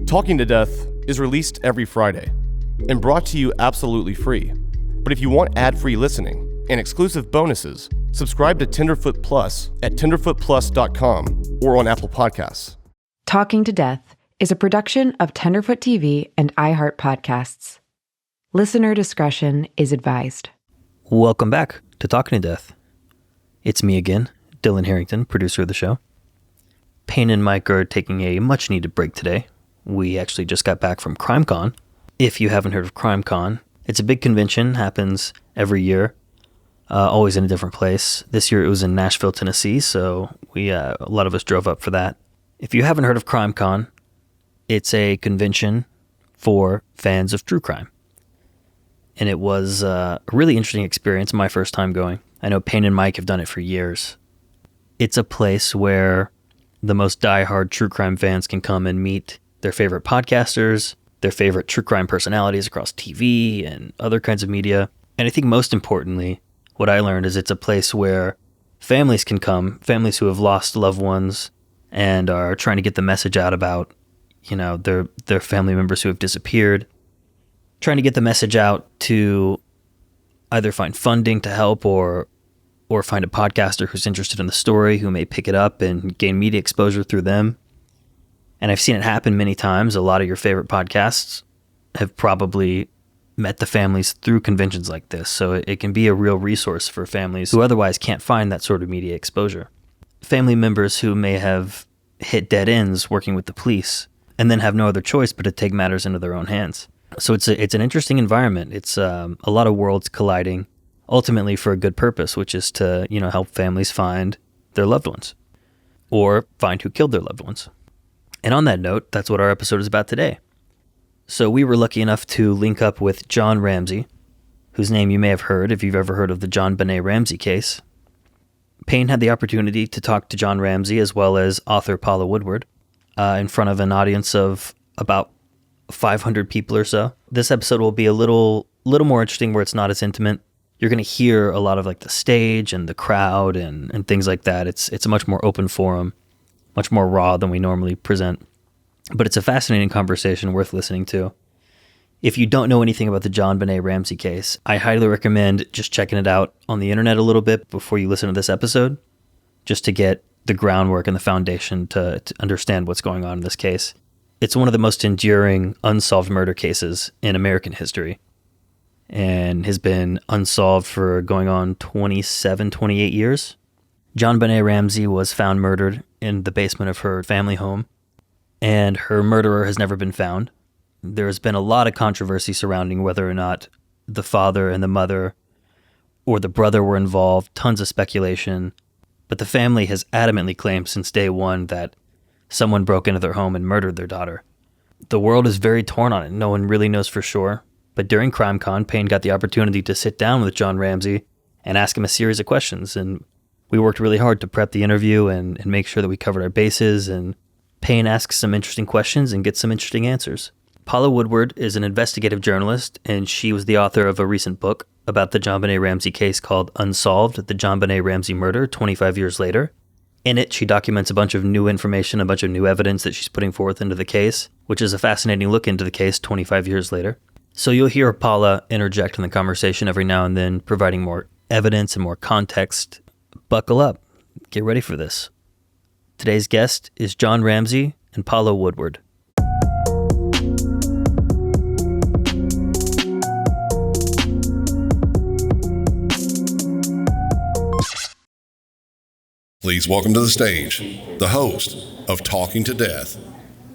Talking to Death is released every Friday and brought to you absolutely free. But if you want ad-free listening and exclusive bonuses, subscribe to Tenderfoot Plus at tenderfootplus.com or on Apple Podcasts. Talking to Death is a production of TenderfootTV and iHeart Podcasts. Listener discretion is advised. Welcome back to Talking to Death. It's me again, Dylan Harrington, producer of the show. Payne and Mike are taking a much-needed break today. We actually just got back from CrimeCon. If you haven't heard of CrimeCon, it's a big convention, happens every year, always in a different place. This year it was in Nashville, Tennessee, so a lot of us drove up for that. If you haven't heard of CrimeCon, it's a convention for fans of true crime. And it was a really interesting experience, my first time going. I know Payne and Mike have done it for years. It's a place where the most diehard true crime fans can come and meet their favorite podcasters, their favorite true crime personalities across TV and other kinds of media. And I think most importantly, what I learned is it's a place where families can come, families who have lost loved ones and are trying to get the message out about, their family members who have disappeared, trying to get the message out to either find funding to help or find a podcaster who's interested in the story, who may pick it up and gain media exposure through them. And I've seen it happen many times. A lot of your favorite podcasts have probably met the families through conventions like this. So it can be a real resource for families who otherwise can't find that sort of media exposure. Family members who may have hit dead ends working with the police and then have no other choice but to take matters into their own hands. So it's an interesting environment. It's a lot of worlds colliding, ultimately for a good purpose, which is to, help families find their loved ones or find who killed their loved ones. And on that note, that's what our episode is about today. So we were lucky enough to link up with John Ramsey, whose name you may have heard if you've ever heard of the JonBenét Ramsey case. Payne had the opportunity to talk to John Ramsey as well as author Paula Woodward in front of an audience of about 500 people or so. This episode will be a little more interesting where it's not as intimate. You're going to hear a lot of like the stage and the crowd and things like that. It's a much more open forum, much more raw than we normally present. But it's a fascinating conversation worth listening to. If you don't know anything about the JonBenét Ramsey case, I highly recommend just checking it out on the internet a little bit before you listen to this episode, just to get the groundwork and the foundation to understand what's going on in this case. It's one of the most enduring unsolved murder cases in American history and has been unsolved for going on 27, 28 years. JonBenét Ramsey was found murdered in the basement of her family home, and her murderer has never been found. There's been a lot of controversy surrounding whether or not the father and the mother or the brother were involved, tons of speculation, but the family has adamantly claimed since day one that someone broke into their home and murdered their daughter. The world is very torn on it. No one really knows for sure. But during CrimeCon, Payne got the opportunity to sit down with John Ramsey and ask him a series of questions. And we worked really hard to prep the interview and make sure that we covered our bases. And Payne asks some interesting questions and gets some interesting answers. Paula Woodward is an investigative journalist, and she was the author of a recent book about the JonBenét Ramsey case called Unsolved, the JonBenét Ramsey Murder, 25 years later. In it, she documents a bunch of new information, a bunch of new evidence that she's putting forth into the case, which is a fascinating look into the case 25 years later. So you'll hear Paula interject in the conversation every now and then, providing more evidence and more context. Buckle up. Get ready for this. Today's guest is John Ramsey and Paula Woodward. Please welcome to the stage the host of Talking to Death,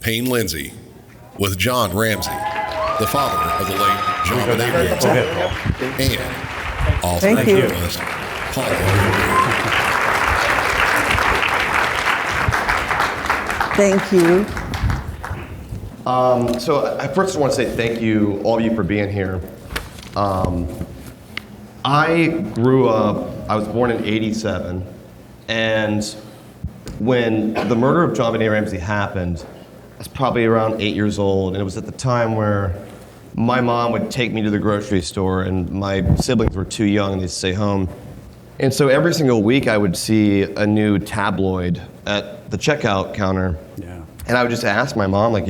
Payne Lindsey, with John Ramsey, the father of the late JonBenét Ramsey, and author and journalist Paula Woodward. Thank you. So I first want to say thank you, all of you, for being here. I grew up, I was born in '87, and when the murder of JonBenét Ramsey happened, I was probably around 8 years old, and it was at the time where my mom would take me to the grocery store, and my siblings were too young, they'd stay home. And so every single week I would see a new tabloid at the checkout counter. Yeah. And I would just ask my mom, like,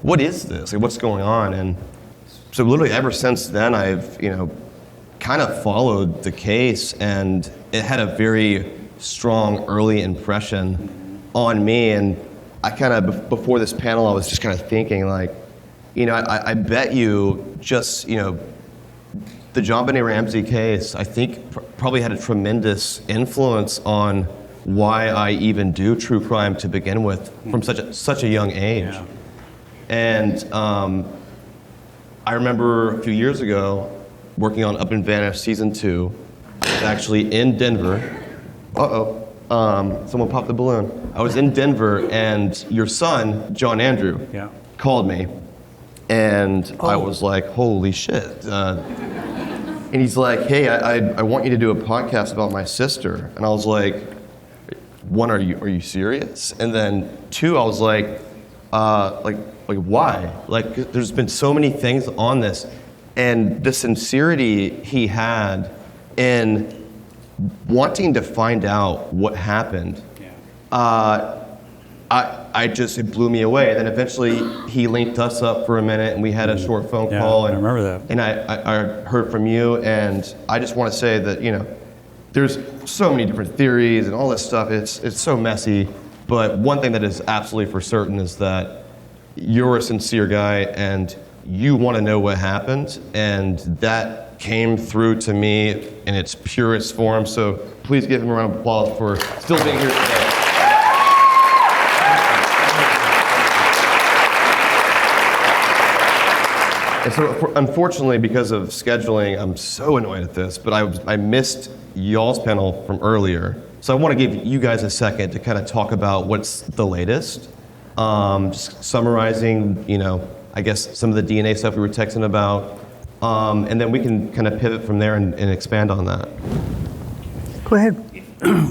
what is this? Like, what's going on? And so literally ever since then, I've, kind of followed the case, and it had a very strong early impression on me. And I kind of, before this panel, I was just kind of thinking like, I bet you just, the JonBenét Ramsey case, I think probably had a tremendous influence on why I even do true crime to begin with from such a young age. Yeah. And I remember a few years ago working on Up and Vanished season 2. I was actually in Denver. Someone popped the balloon. I was in Denver, and your son, John Andrew, called me, and I was like, holy shit. And he's like, hey, I want you to do a podcast about my sister. And I was like, one, are you serious? And then two, I was like why? Like, there's been so many things on this, and the sincerity he had in wanting to find out what happened, it blew me away. And then eventually he linked us up for a minute, and we had a short phone call. And I remember that. And I heard from you, and I just want to say that, there's so many different theories and all this stuff. It's so messy. But one thing that is absolutely for certain is that you're a sincere guy, and you want to know what happened, and that came through to me in its purest form. So please give him a round of applause for still being here today. And so, unfortunately, because of scheduling, I'm so annoyed at this, but I missed y'all's panel from earlier. So I want to give you guys a second to kind of talk about what's the latest. Just summarizing, I guess some of the DNA stuff we were texting about, and then we can kind of pivot from there and expand on that. Go ahead.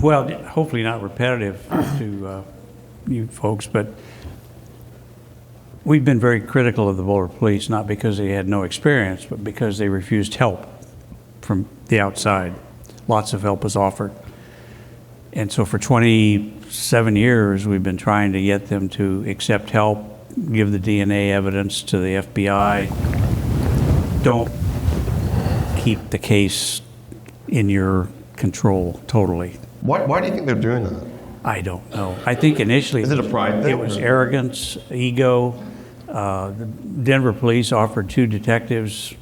Well, hopefully not repetitive to you folks, but we've been very critical of the Boulder Police, not because they had no experience, but because they refused help from the outside. Lots of help was offered. And so for 27 years, we've been trying to get them to accept help, give the DNA evidence to the FBI. Don't keep the case in your control totally. Why do you think they're doing that? I don't know. I think initially Is it a pride thing? It was arrogance, ego. The Denver police offered 2 detectives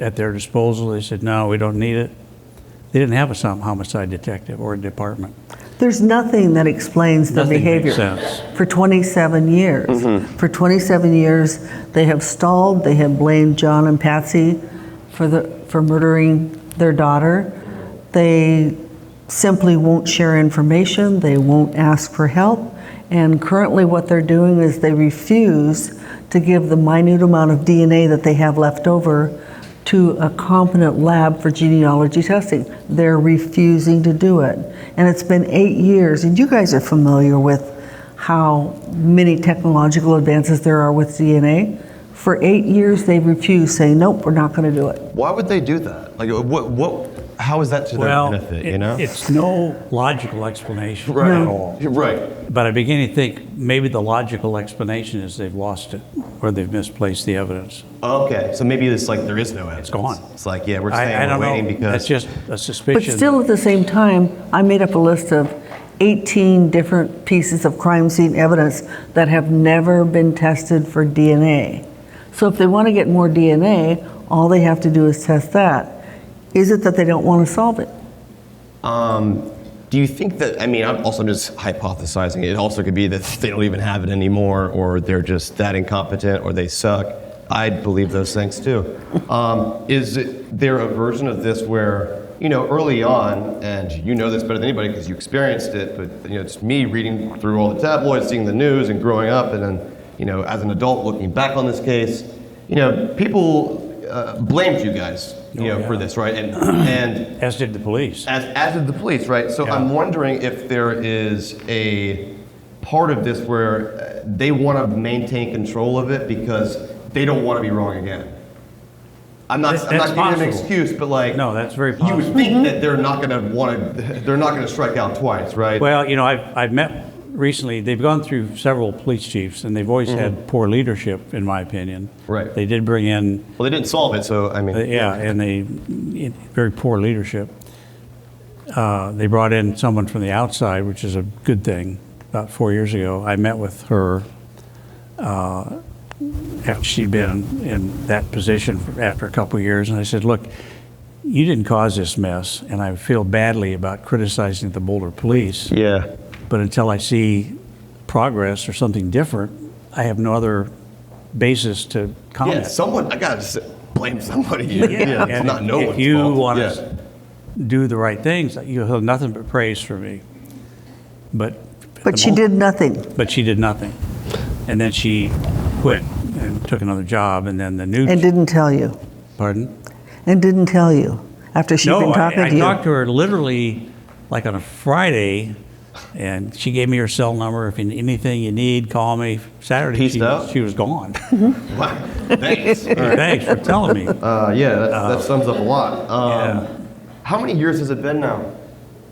at their disposal. They said, no, we don't need it. They didn't have a homicide detective or a department. There's nothing that explains the Nothing behavior. makes sense. For 27 years. Mm-hmm. For 27 years, they have stalled. They have blamed John and Patsy for murdering their daughter. They simply won't share information. They won't ask for help. And currently what they're doing is they refuse to give the minute amount of DNA that they have left over to a competent lab for genealogy testing. They're refusing to do it. And it's been 8 years, and you guys are familiar with how many technological advances there are with DNA. For 8 years, they've refused, saying, nope, we're not gonna do it. Why would they do that? Like, how is that to their benefit, It's no logical explanation Right. at all. Right. But I begin to think maybe the logical explanation is they've lost it, or they've misplaced the evidence. Okay, so maybe it's like there is no evidence. It's gone. It's like, we're I staying don't waiting know. because... That's just a But suspicion. still at the same time, I made up a list of 18 different pieces of crime scene evidence that have never been tested for DNA. So if they want to get more DNA, all they have to do is test that. Is it that they don't want to solve it? Do you think that, I'm just hypothesizing, it also could be that they don't even have it anymore, or they're just that incompetent, or they suck. I believe those things too. Is there a version of this where, early on, and you know this better than anybody because you experienced it, but it's me reading through all the tabloids, seeing the news, and growing up, and then, as an adult looking back on this case, people blamed you guys, for this, right? And As did the police. as did the police, right? So Yeah. I'm wondering if there is a part of this where they want to maintain control of it because they don't want to be wrong again. I'm not giving an possible. excuse, but like, No, that's very you would possible. think that they're not going to strike out twice, right? Well, I've met recently, they've gone through several police chiefs, and they've always had poor leadership, in my opinion. Right. They did bring in, Well, they didn't solve it, so I mean. very poor leadership. They brought in someone from the outside, which is a good thing. About 4 years ago, I met with her after she'd been in that position after a couple of years, and I said, look, you didn't cause this mess, and I feel badly about criticizing the Boulder police. Yeah. But until I see progress or something different, I have no other basis to comment. I gotta blame somebody. Yeah, it's And not no if one's you fault. want to do the right things, you'll have nothing but praise from me. But But she did nothing. But she did nothing, and then she quit and took another job, and then the new. And didn't tell you. Pardon? And didn't tell you after she'd been talking I to you. talked to her literally like on a Friday, and she gave me her cell number. If anything you need, call me. Saturday, Peaced out? she was gone. Wow. Thanks. All right. Thanks for telling me. That sums up a lot. Yeah. How many years has it been now?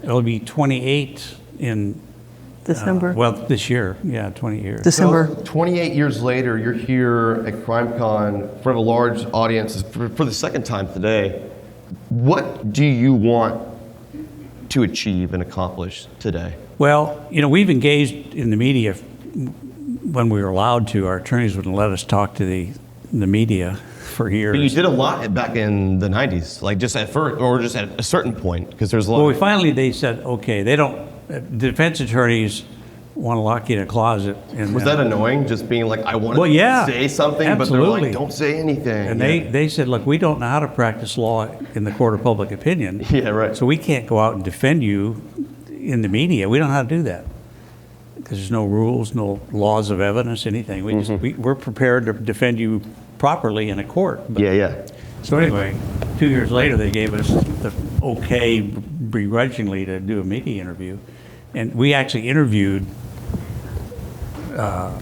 It'll be 28 in December. this year. Yeah, 20 years. December. So 28 years later, you're here at CrimeCon in front of a large audience for the second time today. What do you want to achieve and accomplish today? Well, we've engaged in the media when we were allowed to. Our attorneys wouldn't let us talk to the media for years. But you did a lot back in the 90s, like just at first, or just at a certain point, because there's a lot. Well, they said, okay, they don't, defense attorneys want to lock you in a closet. And, Was that annoying, just being like, I want Well, yeah, to say something, but they're absolutely. like, don't say anything. And they said, look, we don't know how to practice law in the court of public opinion. Yeah, right. So we can't go out and defend you in the media. We don't know how to do that. Because there's no rules, no laws of evidence, anything. We're prepared to defend you properly in a court. But, Yeah. So anyway, 2 years later, they gave us the okay begrudgingly to do a media interview. And we actually interviewed the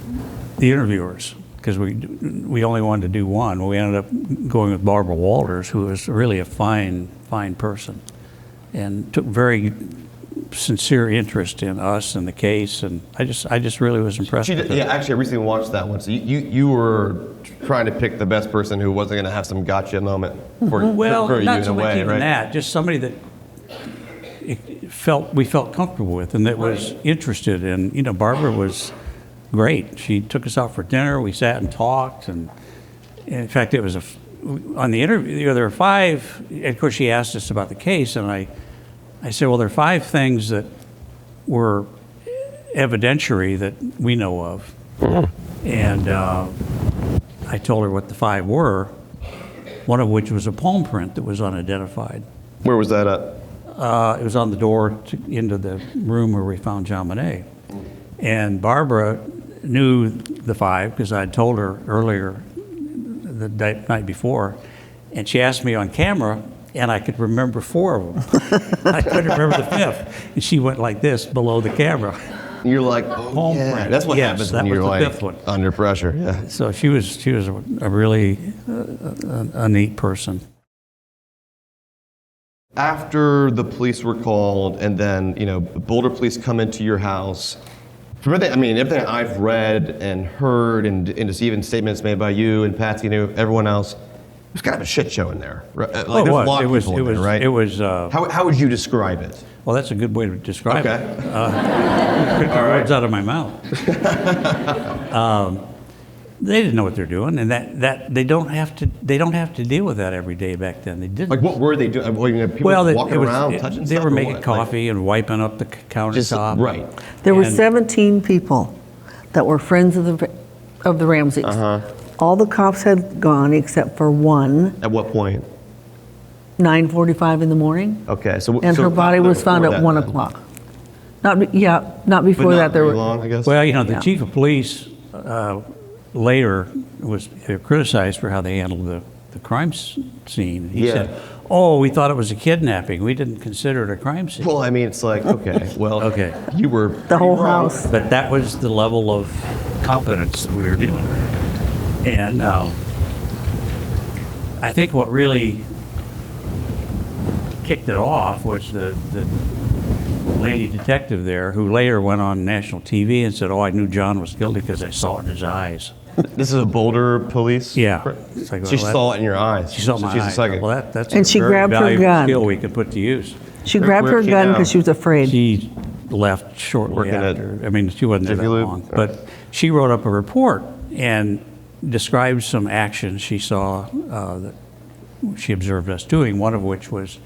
interviewers, because we only wanted to do one. Well, we ended up going with Barbara Walters, who was really a fine person, and took very sincere interest in us and the case, and I just really was impressed with her. Yeah, actually, I recently watched that one. So you were trying to pick the best person who wasn't going to have some gotcha moment for you Not so in a much way, even right? that, just somebody that we felt comfortable with and that was interested in. Barbara was great. She took us out for dinner. We sat and talked, and in fact, it was on the interview. There were 5. Of course, she asked us about the case, and I said, well, there are 5 things that were evidentiary that we know of, and I told her what the 5 were. One of which was a palm print that was unidentified. Where was that at? It was on the door into the room where we found JonBenét. And Barbara knew the 5 because I'd told her earlier the night before. And she asked me on camera, and I could remember 4 of them. I couldn't remember the 5th. And she went like this below the camera. You're like, oh, Palm yeah. print. That's what Yes, happens that when you're was the like 5th one. under pressure. Yeah. So she was a really a neat person. After the police were called, and then Boulder police come into your house. From everything I've read and heard, and just even statements made by you and Patsy and everyone else, it was kind of a shit show in there. Right? There's a lot of people in there, right? It was. How would you describe it? Well, that's a good way to describe Okay. it. Took the words out of my mouth. They didn't know what they're doing, and that they don't have to deal with that every day back then. They didn't. Like, what were they doing? People walking around, touching they stuff? were or making what? coffee and wiping up the countertop. Right. There were And- 17 people that were friends of the Ramseys. All the cops had gone except for one, At what point? 9:45 in the morning, Okay, so and her body was found at 1 o'clock. Not before But that. not There very were. long, I guess. Well, the Yeah. chief of police later was criticized for how they handled the crime scene. He said, "Oh, we thought it was a kidnapping. We didn't consider it a crime scene." Well, it's like, okay, well, Okay. you were The whole pretty wrong. house. But that was the level of competence that we were dealing with. And I think what really kicked it off was the lady detective there who later went on national TV and said, "Oh, I knew John was guilty because I saw it in his eyes." This is a Boulder police? Yeah. It's like, She well, saw it in your eyes. She saw my She's a eyes. psychic. Well, that's And a she very grabbed her valuable gun. skill we could put to use. She grabbed her where'd she gun go? because she was afraid. She left shortly Working at after. I mean, she wasn't there that Jiffy Lube? long. But she wrote up a report and described some actions she saw that she observed us doing, one of which was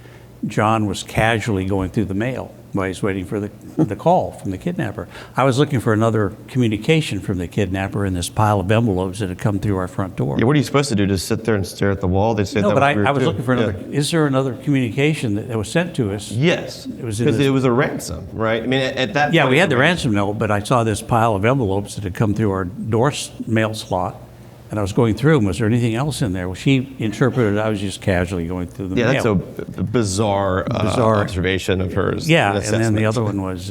John was casually going through the mail while he's waiting for the call from the kidnapper. I was looking for another communication from the kidnapper in this pile of envelopes that had come through our front door. Yeah, what are you supposed to do? Just sit there and stare at the wall? They said No, that but weird I was too. looking for another. Yeah. Is there another communication that was sent to us? Yes, It was in because this- it was a ransom, right? I mean, at that Yeah, point, we it had was the a ransom note, but I saw this pile of envelopes that had come through our mail slot, and I was going through them. Was there anything else in there? Well, she interpreted I was just casually going through the Yeah, mail. that's a bizarre, observation of hers. Yeah, an and then the assessment. other one was,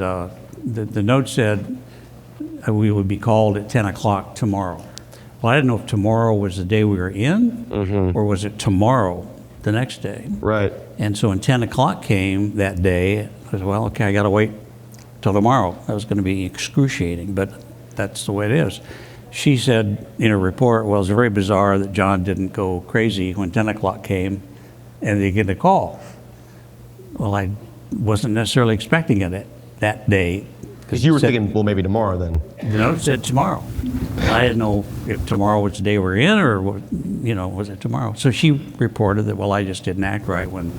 the note said we would be called at 10 o'clock tomorrow. Well, I didn't know if tomorrow was the day we were in, or was it tomorrow, the next day. Right. And so when 10 o'clock came that day, I said, well, okay, I got to wait till tomorrow. That was going to be excruciating, but that's the way it is. She said in her report, well, it's very bizarre that John didn't go crazy when 10 o'clock came and they get a call. Well, I wasn't necessarily expecting it that day. Because you were it said- thinking, well, maybe tomorrow then. The note said tomorrow. I didn't know if tomorrow was the day we're in or, was it tomorrow? So she reported that, well, I just didn't act right when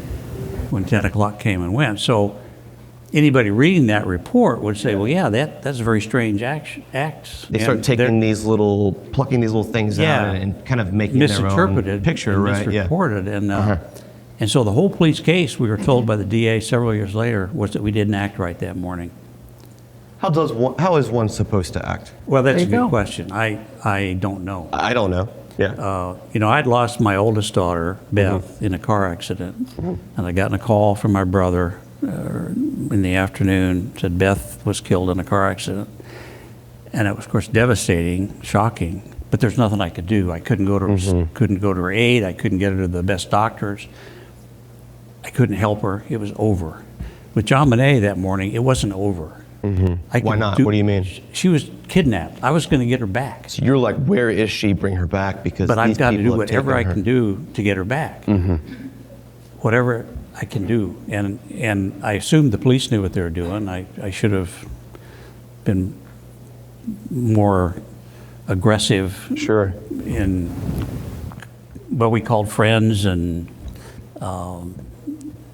10 o'clock came and went. So anybody reading that report would say, well, yeah, that's a very strange act. They start plucking these little things out and kind of making their own misinterpreted, picture, and right? Yeah. misreported. And so the whole police case, we were told by the DA several years later, was that we didn't act right that morning. How is one supposed to act? Well, that's There a you good go. question. I don't know. I don't know. Yeah. I'd lost my oldest daughter, Beth, in a car accident. And I got a call from my brother in the afternoon, said Beth was killed in a car accident. And it was, of course, devastating, shocking, but there's nothing I could do. I couldn't go to her aid. I couldn't get her to the best doctors. I couldn't help her. It was over. With JonBenét that morning, it wasn't over. Why not? What do you mean? She was kidnapped. I was going to get her back. So you're like, where is she? Bring her back because. But I've these got to people do have whatever I taken her. can do to get her back. Whatever I can do. And I assumed the police knew what they were doing. I should have been more aggressive Sure. in what we called friends, and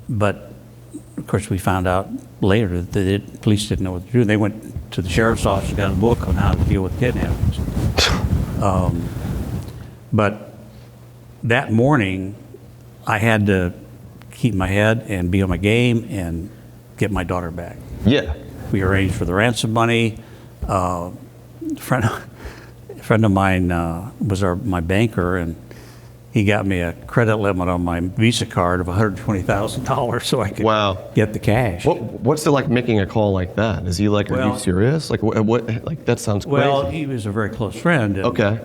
but of course we found out later that the police didn't know what to do. They went to the sheriff's office and got a book on how to deal with kidnappings. But that morning, I had to keep my head and be on my game and get my daughter back. Yeah. We arranged for the ransom money. A friend of mine was my banker, and he got me a credit limit on my Visa card of $120,000 so I could get the cash. What's it like making a call like that? Is he like, are you Well- serious? Like, what? Like, that sounds crazy. Well, he was a very close friend. And Okay.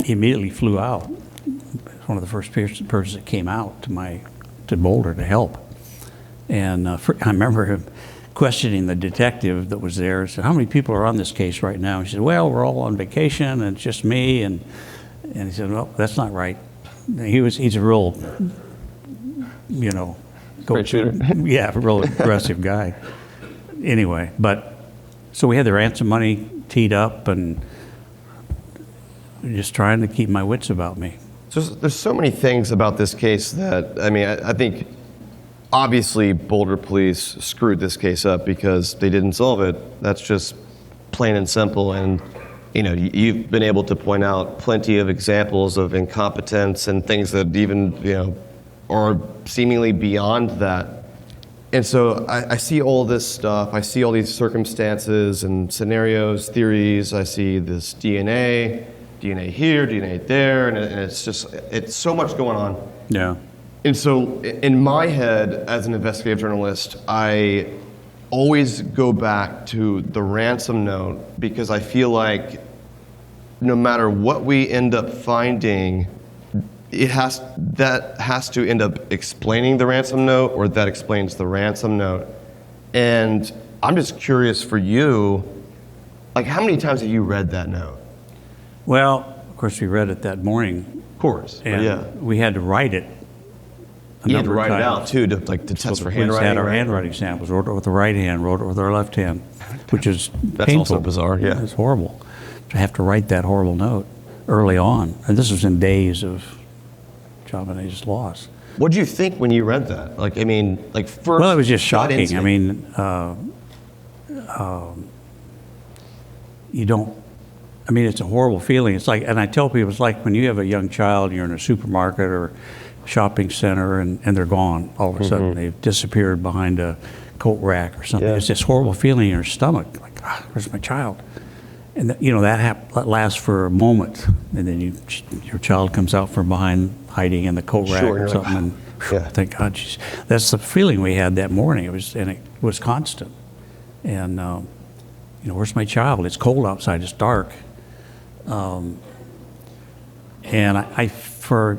He immediately flew out. One of the first persons that came out to Boulder to help. And I remember him questioning the detective that was there. Said, "How many people are on this case right now?" He said, "Well, we're all on vacation, and it's just me." And he said, "Well, that's not right." He's a real, Great shooter. yeah, a real aggressive guy. Anyway, so we had the ransom money teed up, and just trying to keep my wits about me. There's so many things about this case that, I think obviously Boulder police screwed this case up because they didn't solve it. That's just plain and simple. And, you've been able to point out plenty of examples of incompetence and things that even, are seemingly beyond that. And so I see all this stuff. I see all these circumstances and scenarios, theories. I see this DNA here, DNA there, and it's so much going on. Yeah. And so in my head, as an investigative journalist, I always go back to the ransom note because I feel like no matter what we end up finding, that has to end up explaining the ransom note, or that explains the ransom note. And I'm just curious for you, like how many times have you read that note? Well, of course, we read it that morning, Of course. and Yeah. we had to write it. You had to number of write it times. out too, to test So for the police handwriting. had our right? handwriting samples, wrote it with the right hand, wrote it with our left hand, which is That's painful. also bizarre, yeah. It's horrible to have to write that horrible note early on. And this was in days of JonBenét's loss. What did you think when you read that? Like, I mean, like first. Well, it was just gut shocking. I instinct. mean, you don't, I mean, it's a horrible feeling. It's like, and I tell people, it's like when you have a young child, you're in a supermarket or shopping center and they're gone all of a sudden. They've disappeared behind a coat rack or something. Yeah. It's this horrible feeling in your stomach, like, where's my child? And that lasts for a moment, and then your child comes out from behind, hiding in the coat rack Sure, or you're like, something, and yeah. thank God. That's the feeling we had that morning. It was constant. And where's my child? It's cold outside. It's dark. And I for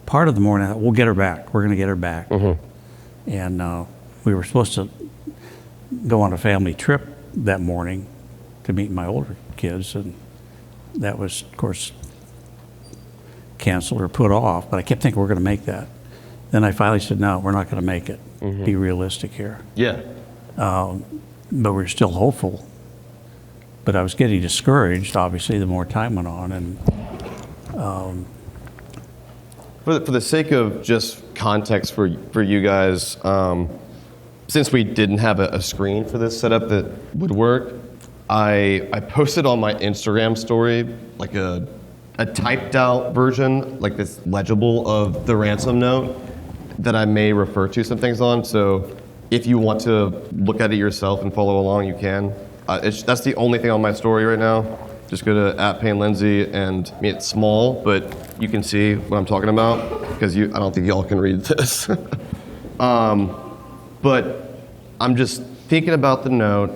part of the morning, I thought, we'll get her back. We're going to get her back. And we were supposed to go on a family trip that morning to meet my older kids, and that was, of course, canceled or put off. But I kept thinking we're going to make that. Then I finally said, no, we're not going to make it. Be realistic here. Yeah. But we're still hopeful. But I was getting discouraged, obviously, the more time went on. And For the sake of just context for you guys, since we didn't have a screen for this setup that would work, I posted on my Instagram story like a typed out version, like this legible of the ransom note that I may refer to some things on. So if you want to look at it yourself and follow along, you can. That's the only thing on my story right now. Just go to @Payne Lindsey, and I mean, it's small, but you can see what I'm talking about because I don't think y'all can read this. But I'm just thinking about the note,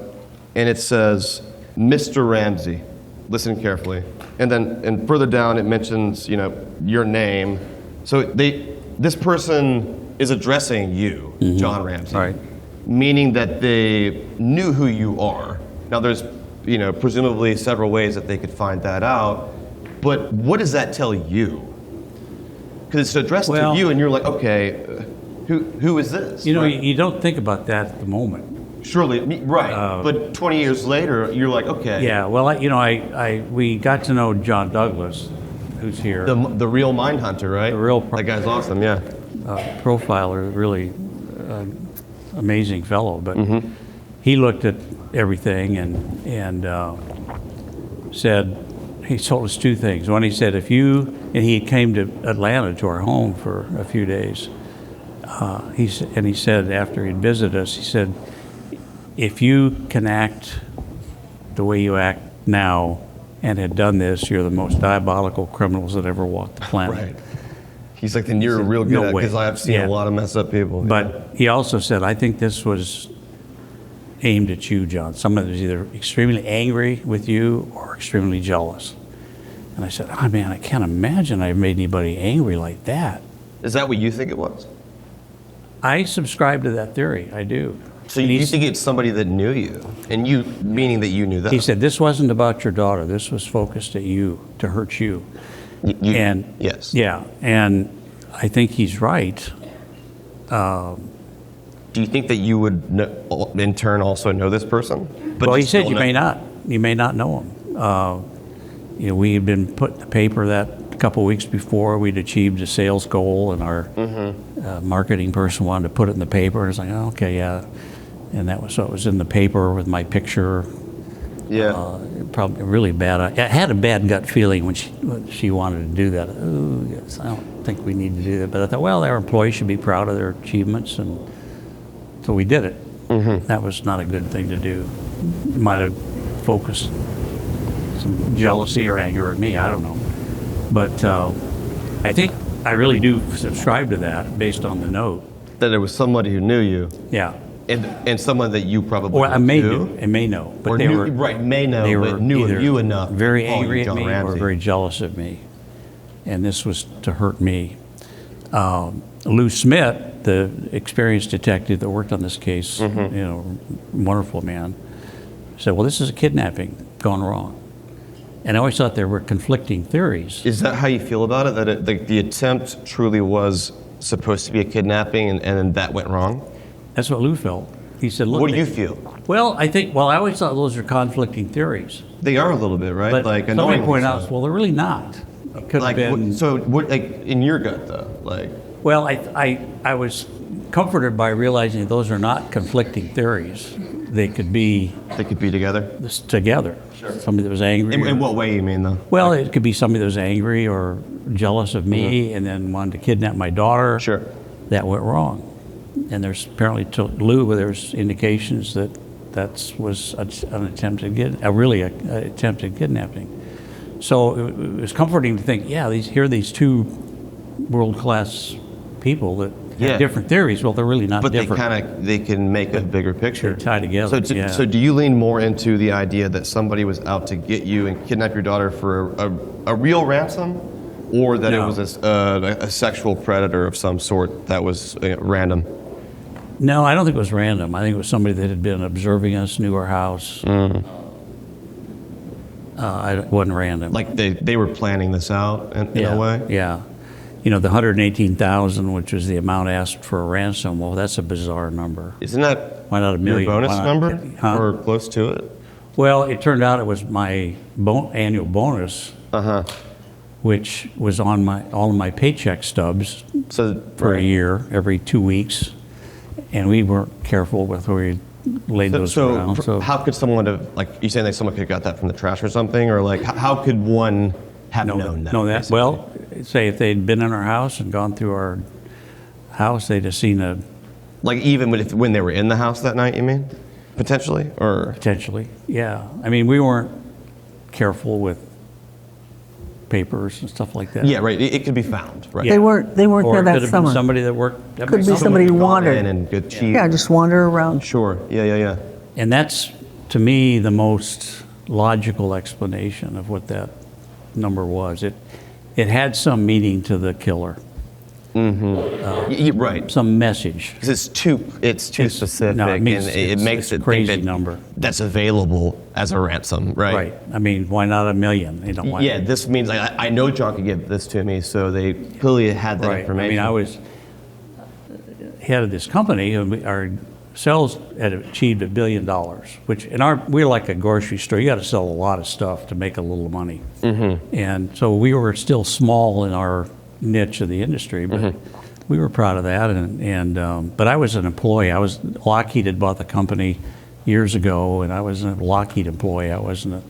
and it says, Mr. Ramsey. Listen carefully. And further down, it mentions, your name. So this person is addressing you, John Ramsey. Right. Meaning that they knew who you are. Now there's, presumably several ways that they could find that out, but what does that tell you? Because it's addressed Well- to you and you're like, okay, who is this? Right? you don't think about that at the moment. Surely, right, but 20 years later, you're like, okay. Yeah, well, we got to know John Douglas, who's here. The real mind hunter, right? The real that guy's awesome, yeah. Profiler, really amazing fellow. But he looked at everything and said, he told us two things. One, he said, and he came to Atlanta to our home for a few days. He said after he'd visited us, he said, if you can act the way you act now and had done this, you're the most diabolical criminals that ever walked the planet. Right. He's like, then you're real good No at it, way. because I've seen Yeah. a lot of messed up people. But he also said, I think this was aimed at you, John. Someone that was either extremely angry with you or extremely jealous. And I said, oh man, I can't imagine I've made anybody angry like that. Is that what you think it was? I subscribe to that theory, I do. So And you he's- think it's somebody that knew you, and you meaning that you knew that? He said, this wasn't about your daughter. This was focused at you, to hurt you. And yes. yeah, and I think he's right. Do you think that you would, in turn, also know this person? But Well, he just said still you know- may not. You may not know him. We had been put in the paper that a couple weeks before we'd achieved a sales goal, and our marketing person wanted to put it in the paper. And it's like, oh, okay, yeah. And it was in the paper with my picture. Yeah. Probably really bad. I had a bad gut feeling when she wanted to do that. Oh, yes, I don't think we need to do that. But I thought, well, our employees should be proud of their achievements, and so we did it. That was not a good thing to do. It might have focused some jealousy or anger at me. I don't know. But I think I really do subscribe to that based on the note. That it was somebody who knew you, Yeah. and someone that you probably Well, I may knew. know. I may know. But Or they knew, were right, may know, they but were knew either of you enough. to very call you angry at John me Ramsey. or very jealous of me, and this was to hurt me. Lou Smith, the experienced detective that worked on this case, wonderful man, said, well, this is a kidnapping gone wrong. And I always thought there were conflicting theories. Is that how you feel about it? That the attempt truly was supposed to be a kidnapping and that went wrong? That's what Lou felt. He said, look. What do you feel? Well, I always thought those are conflicting theories. They are a little bit, right? But like somebody annoying. pointed out, well, they're really not. It could have been. So what, like in your gut though, like? Well, I was comforted by realizing those are not conflicting theories. They could be together? Together. Sure. Somebody that was angry. In what way you mean though? Well, it could be somebody that was angry or jealous of me and then wanted to kidnap my daughter. Sure. That went wrong. And there's apparently to Lou, there's indications that was an attempted attempted kidnapping. So it was comforting to think, here are these two world-class people that have different theories. Well, they're really not different. But they can make a bigger picture. They're tied together. So do you lean more into the idea that somebody was out to get you and kidnap your daughter for a real ransom, or that it was a sexual predator of some sort that was random? No, I don't think it was random. I think it was somebody that had been observing us, knew our house. It wasn't random. Like they were planning this out in a way? Yeah. The $118,000, which was the amount asked for a ransom, well, that's a bizarre number. Isn't that why not $1 million? Your bonus number? Or close to it? Well, it turned out it was my annual bonus, which was on all of my paycheck stubs for a year, every 2 weeks. And we weren't careful with where we laid those around. So how could someone have, like, you saying that someone could have got that from the trash or something? Or like, how could one have known that? Well, say if they'd been in our house and gone through our house, they'd have seen Like even when they were in the house that night, you mean? Potentially? Or? Potentially, yeah. I mean, we weren't careful with papers and stuff like that. Yeah, right. It could be found, right? They weren't there that summer. Been somebody that worked. Could be somebody who wandered. And good cheap. Yeah, just wander around. Sure. Yeah. And that's, to me, the most logical explanation of what that number was. It had some meaning to the killer. Right. Some message. Because it's too specific, no, and it makes it crazy think that number that's available as a ransom, right? Right. I mean, why not $1 million? You know, this means like, I know John could give this to me, so they clearly had that information. I mean, I was head of this company, and our sales had achieved $1 billion, which we're like a grocery store. You got to sell a lot of stuff to make a little money, and so we were still small in our niche of the industry, but we were proud of that. But I was an employee. Lockheed had bought the company years ago, and I was a Lockheed employee. I wasn't a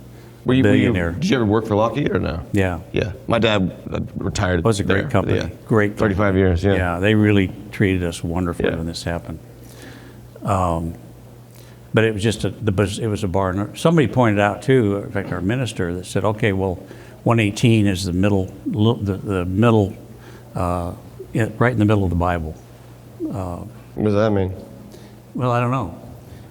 billionaire. Did you ever work for Lockheed or no? Yeah. My dad retired. It was a great company. Yeah. Great company. 35 years. Yeah. Yeah, they really treated us wonderfully when this happened. But it was just it was a bar. Somebody pointed out too, in fact, our minister, that said, okay, well, 118 is the middle, right in the middle of the Bible. What does that mean? Well, I don't know.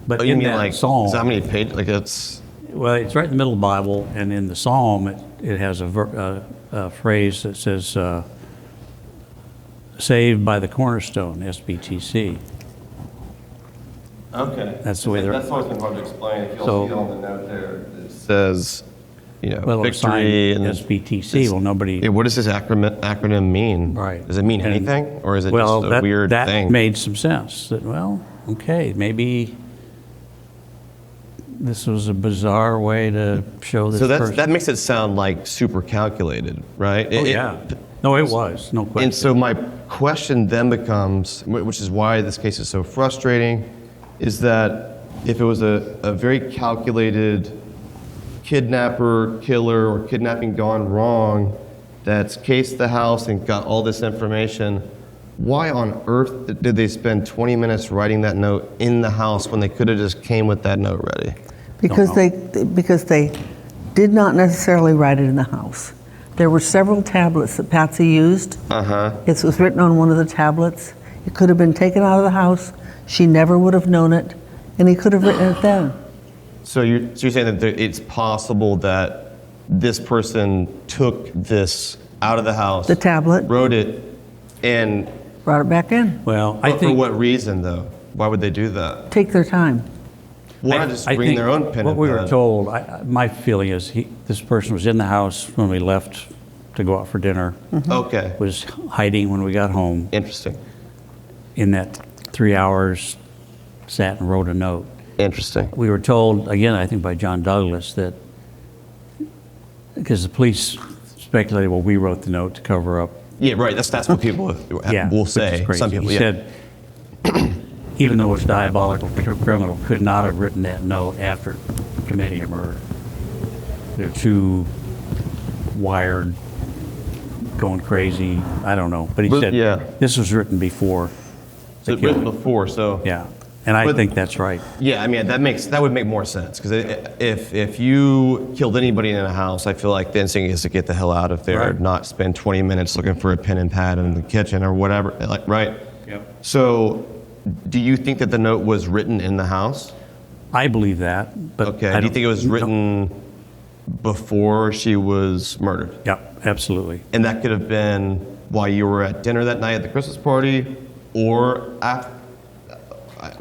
But you in mean that like psalm, is that how many pages? Like it's. Well, it's right in the middle of the Bible, and in the psalm, it has a phrase that says, "Saved by the cornerstone," SBTC. Okay. That's the way they're. That's always been hard to explain. If you'll see on the note there, it says, victory and SBTC. Well, nobody. Yeah, what does this acronym mean? Right. Does it mean anything, or is it just a weird that thing? That made some sense. That okay, maybe this was a bizarre way to show this. So person. that makes it sound like super calculated, right? No, it was no question. And so my question then becomes, which is why this case is so frustrating, is that if it was a very calculated kidnapper, killer, or kidnapping gone wrong that's cased the house and got all this information, why on earth did they spend 20 minutes writing that note in the house when they could have just came with that note ready? Because they did not necessarily write it in the house. There were several tablets that Patsy used. It was written on one of the tablets. It could have been taken out of the house. She never would have known it, and he could have written it then. So you're saying that it's possible that this person took this out of the house, the tablet, wrote it, And Brought it back in. Well, I but for think what reason, though? Why would they do that? Take their time. Why not just I bring think their own pen what and we were pad? told, my feeling is this person was in the house when we left to go out for dinner, Okay, was hiding when we got home. interesting. In that 3 hours, sat and wrote a note. Interesting. We were told, again, I think by John Douglas, that because the police speculated, well, we wrote the note to cover up. Yeah, right. That's what people will which say. is crazy. Some people, He yeah. said, even though it's diabolical, criminal could not have written that note after committing a murder. They're too wired, going crazy. I don't know. But he said yeah. this was written before. So it's written before, so Yeah, and I But- think that's right. yeah. I mean, that would make more sense because if you killed anybody in a house, I feel like the instinct is to get the hell out of there, Right. not spend 20 minutes looking for a pen and pad in the kitchen or whatever. Like, right? Yep. So, do you think that the note was written in the house? I believe that. But Okay. I Do you don't- think it was written before she was murdered? Yeah, absolutely. And that could have been while you were at dinner that night at the Christmas party, or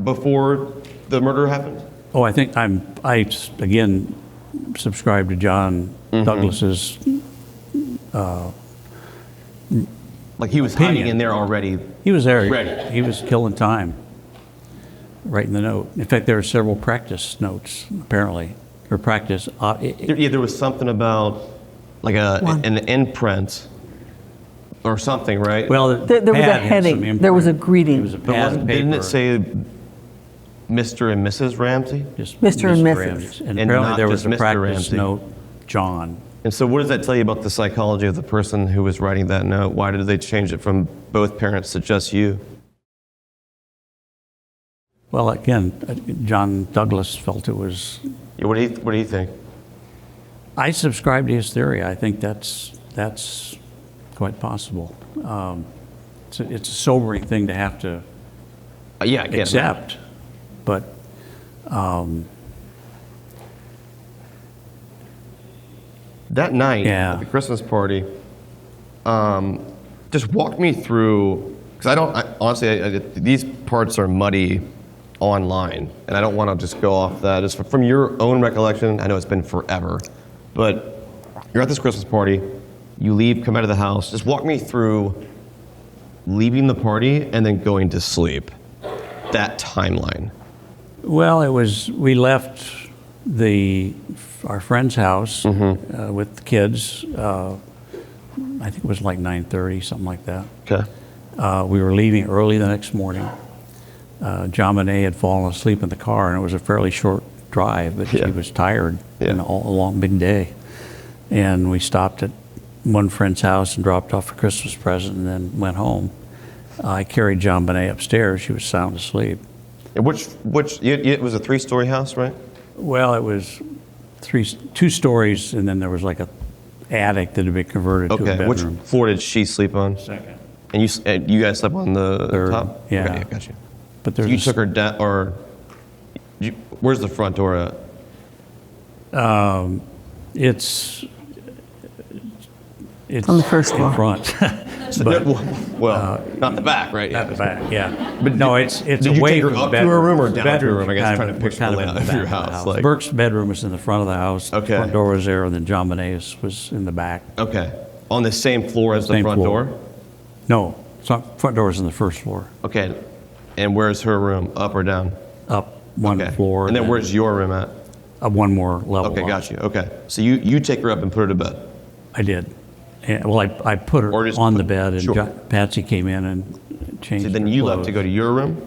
before the murder happened? Oh, I think again subscribe to John Mm-hmm. Douglas's. Like he was Opinion. hiding in there already. He was there. Ready. He was killing time, writing the note. In fact, there are several practice notes apparently, or practice. Yeah, there was something about like an imprint or something, right? Well, There was a pad had some heading. There was a imprint. greeting. It was a But pad of didn't paper, it say Mr. and Mrs. Ramsey? just Mr. and Mrs. Ramsey. And And apparently not there was just a Mr. practice Ramsey. note, John. And so what does that tell you about the psychology of the person who was writing that note? Why did they change it from both parents to just you? Well, again, John Douglas felt it was. Yeah, what do you think? I subscribe to his theory. I think that's quite possible. It's a sobering thing to have to Yeah, I get it. accept, but That night Yeah. at the Christmas party, just walk me through, because honestly, these parts are muddy online, and I don't want to just go off that. Just from your own recollection, I know it's been forever, but you're at this Christmas party, you leave, come out of the house, just walk me through leaving the party and then going to sleep, that timeline. well, we left our friend's house with the kids. I think it was like 9:30, something like that. Okay. We were leaving early the next morning. JonBenét had fallen asleep in the car, and it was a fairly short drive, but Yeah. she was tired Yeah. and a long, big day. And we stopped at one friend's house and dropped off a Christmas present and then went home. I carried JonBenét upstairs. She was sound asleep. And it was a 3-story house, right? Well, it was 2 stories, and then there was like a attic that had been converted to a Okay. Which bedroom. floor did she sleep on? Second. And you guys slept on the Third, top? yeah. Okay, got you. But there's You took her down, or where's the front door at? It's On the first in floor. front. Not the back, right? At the back, yeah. But no, it's did you away take her from up the to her bedroom. room or down to her Bedroom's room? I guess kind trying to of- picture kind the of layout in of the your back of the house, like- Burke's bedroom was in the front of the house. Okay. The front door was there, and then JonBenét's was in the back. Okay. On the same floor as the Same front floor. door? No, front door was in the first floor. Okay. And where's her room? Up or down? Up one Okay. floor. And then where's your room at? one more level Okay, up. got you. Okay. So you take her up and put her to bed. I did. And, well, I put her Or just on put- the bed, and sure. Patsy came in and changed. So then her you left to clothes. go to your room?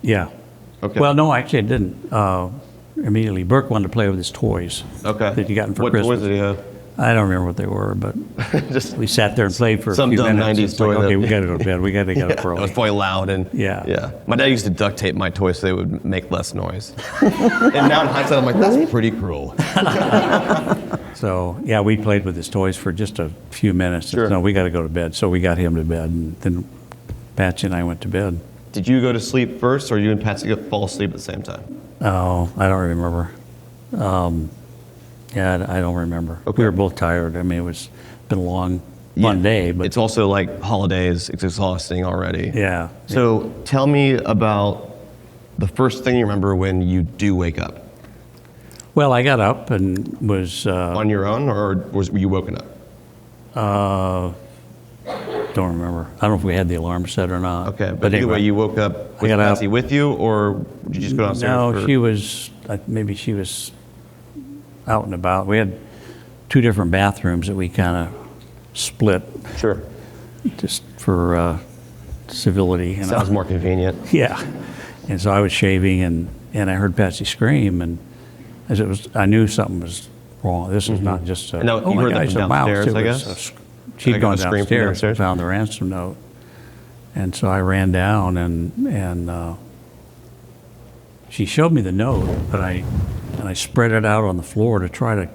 Yeah. Okay. Well, no, actually, I didn't. Immediately, Burke wanted to play with his toys. Okay. That he got for what Christmas. toys did he have? I don't remember what they were, but Just we sat there and played for Some a few dumb minutes. 90s It's like, toy okay, that- we got to go to bed. We got to get up it was early. probably loud and Yeah. My dad used to duct tape my toys so they would make less noise. And now in hindsight, I'm like, that's pretty cruel. So yeah, we played with his toys for just a few minutes. Sure. No, we got to go to bed. So we got him to bed, and then Patsy and I went to bed. Did you go to sleep first, or you and Patsy fall asleep at the same time? Oh, I don't remember. Yeah, I don't remember. Okay. We were both tired. I mean, it's been a long fun day, but it's also like holidays. It's exhausting already. yeah. So tell me about the first thing you remember when you do wake up. Well, I got up and was On your own, or were you woken up? don't remember. I don't know if we had the alarm set or not. Okay, but either way, you woke up with got up. Patsy with you, or did you just go downstairs? No, she was, maybe she was out and about. We had 2 different bathrooms that we kind of split Sure. just for civility. You know? Sounds more convenient. Yeah. And so I was shaving and I heard Patsy scream, and as it was, I knew something was wrong. This was not just a, No, oh you my heard God, that it's from a mouse. downstairs, It I was guess? she'd I got gone a scream from downstairs and downstairs? found the ransom note. And so I ran down and she showed me the note, but I spread it out on the floor to try to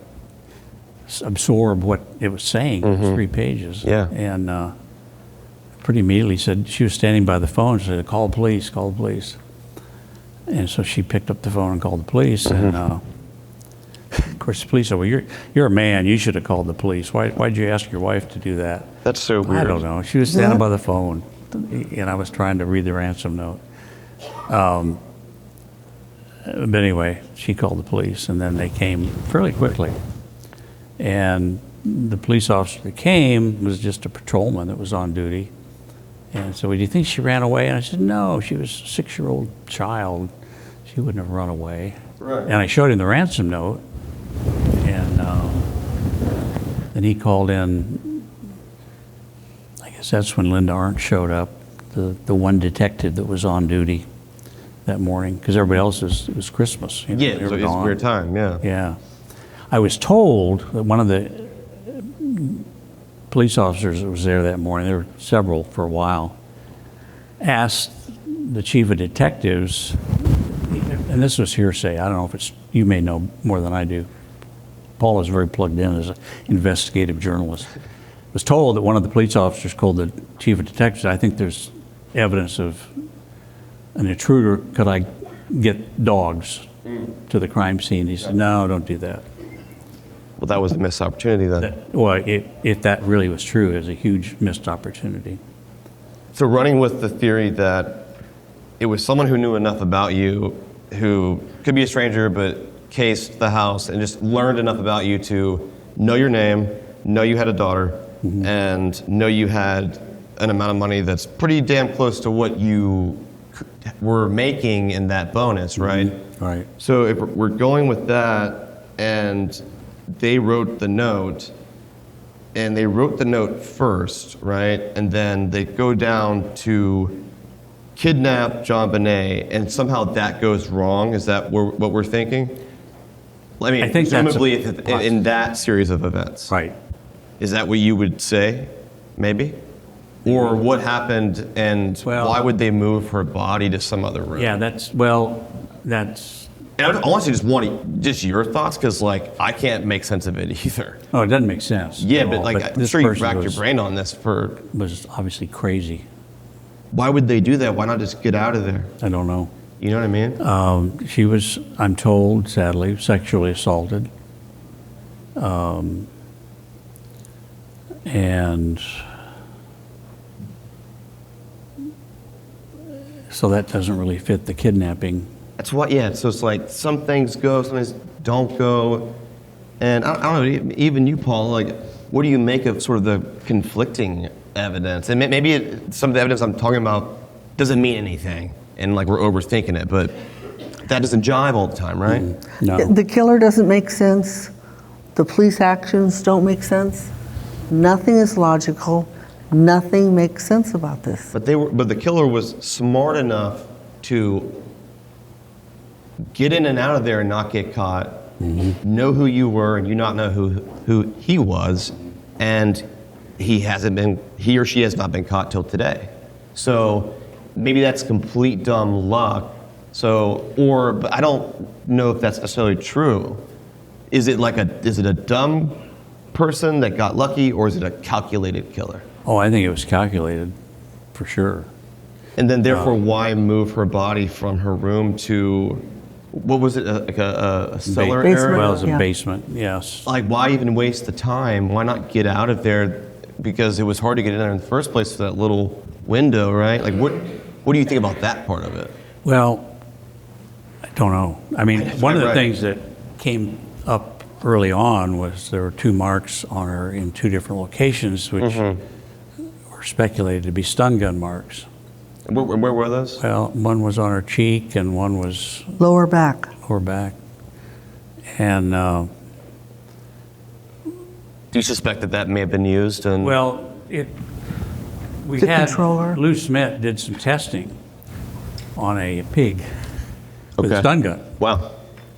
absorb what it was saying. It was 3 pages. Yeah. And pretty immediately said, she was standing by the phone, she said, call the police, call the police. And so she picked up the phone and called the police. And of course the police said, well, you're a man, you should have called the police. Why'd you ask your wife to do that? That's so weird. I don't know. She was standing by the phone, and I was trying to read the ransom note. But anyway, she called the police, and then they came fairly quickly. And the police officer that came was just a patrolman that was on duty. And so, do you think she ran away? And I said, no, she was a 6-year-old child. She wouldn't have run away. Right. And I showed him the ransom note, and then he called in. I guess that's when Linda Arndt showed up, the one detective that was on duty that morning, because everybody else it was Christmas. You know, Yeah, they so were it's a gone. weird time, yeah. Yeah. I was told that one of the police officers that was there that morning, there were several for a while, asked the chief of detectives, and this was hearsay, I don't know if it's, you may know more than I do. Paul is very plugged in as an investigative journalist. Was told that one of the police officers called the chief of detectives, I think there's evidence of an intruder, could I get dogs to the crime scene? He said, no, don't do that. Well, that was a missed opportunity then. Well, if that really was true, it was a huge missed opportunity. So running with the theory that it was someone who knew enough about you, who could be a stranger, but cased the house and just learned enough about you to know your name, know you had a daughter, and know you had an amount of money that's pretty damn close to what you were making in that bonus, right? Right. So if we're going with that, and they wrote the note, and they wrote the note first, right? And then they go down to kidnap JonBenét, and somehow that goes wrong. Is that what we're thinking? I mean, I think that's presumably in that series of events. Right. Is that what you would say, maybe? Or what happened, and Well- why would they move her body to some other room? Yeah, that's. And I honestly just want just your thoughts, because like I can't make sense of it either. Oh, it doesn't make sense. Yeah, at but all. like I'm this sure you person racked your brain on this for. was obviously crazy. Why would they do that? Why not just get out of there? I don't know. You know what I mean? She was, I'm told, sadly, sexually assaulted. And so that doesn't really fit the kidnapping. That's what. Yeah. So it's like some things go, some things don't go, and I don't know. Even you, Paul. Like, what do you make of sort of the conflicting evidence? And maybe some of the evidence I'm talking about doesn't mean anything, and like we're overthinking it, but that doesn't jive all the time, right? No. The killer doesn't make sense. The police actions don't make sense. Nothing is logical. Nothing makes sense about this. But the killer was smart enough to get in and out of there and not get caught, know who you were and you not know who he was, and he or she has not been caught till today. So maybe that's complete dumb luck. But I don't know if that's necessarily true. Is it a dumb person that got lucky, or is it a calculated killer? Oh, I think it was calculated, for sure. And then therefore, why move her body from her room to, what was it, like a cellar Basement. area? Well, it was a Yeah. basement, yes. Like, why even waste the time? Why not get out of there because it was hard to get in there in the first place for that little window, right? Like, what do you think about that part of it? Well, I don't know. I mean, one of the Right. things that came up early on was there were 2 marks on her in 2 different locations, which were speculated to be stun gun marks. Where were those? Well, one was on her cheek and one was Lower back. lower back. And, Do you suspect that may have been used? And well, we To had, control her? Lou Smith did some testing on a pig with a Okay. stun gun. wow.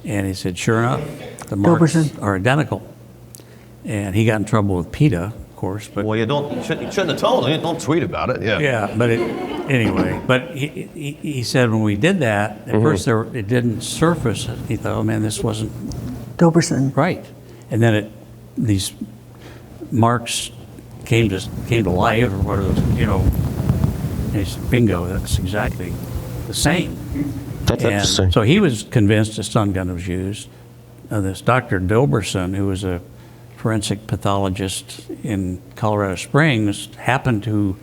And he said, sure enough, the marks Doberson. are identical. And he got in trouble with PETA, of course, but Well, you shouldn't have told him. Don't tweet about it. Yeah. yeah, but anyway. But he said when we did that, at first it didn't surface. He thought, oh man, this wasn't Doberson. right. And then these marks came to life, or what are those, and he said, bingo, that's exactly the same. That's interesting. So he was convinced a stun gun was used. This Dr. Doberson, who was a forensic pathologist in Colorado Springs, happened to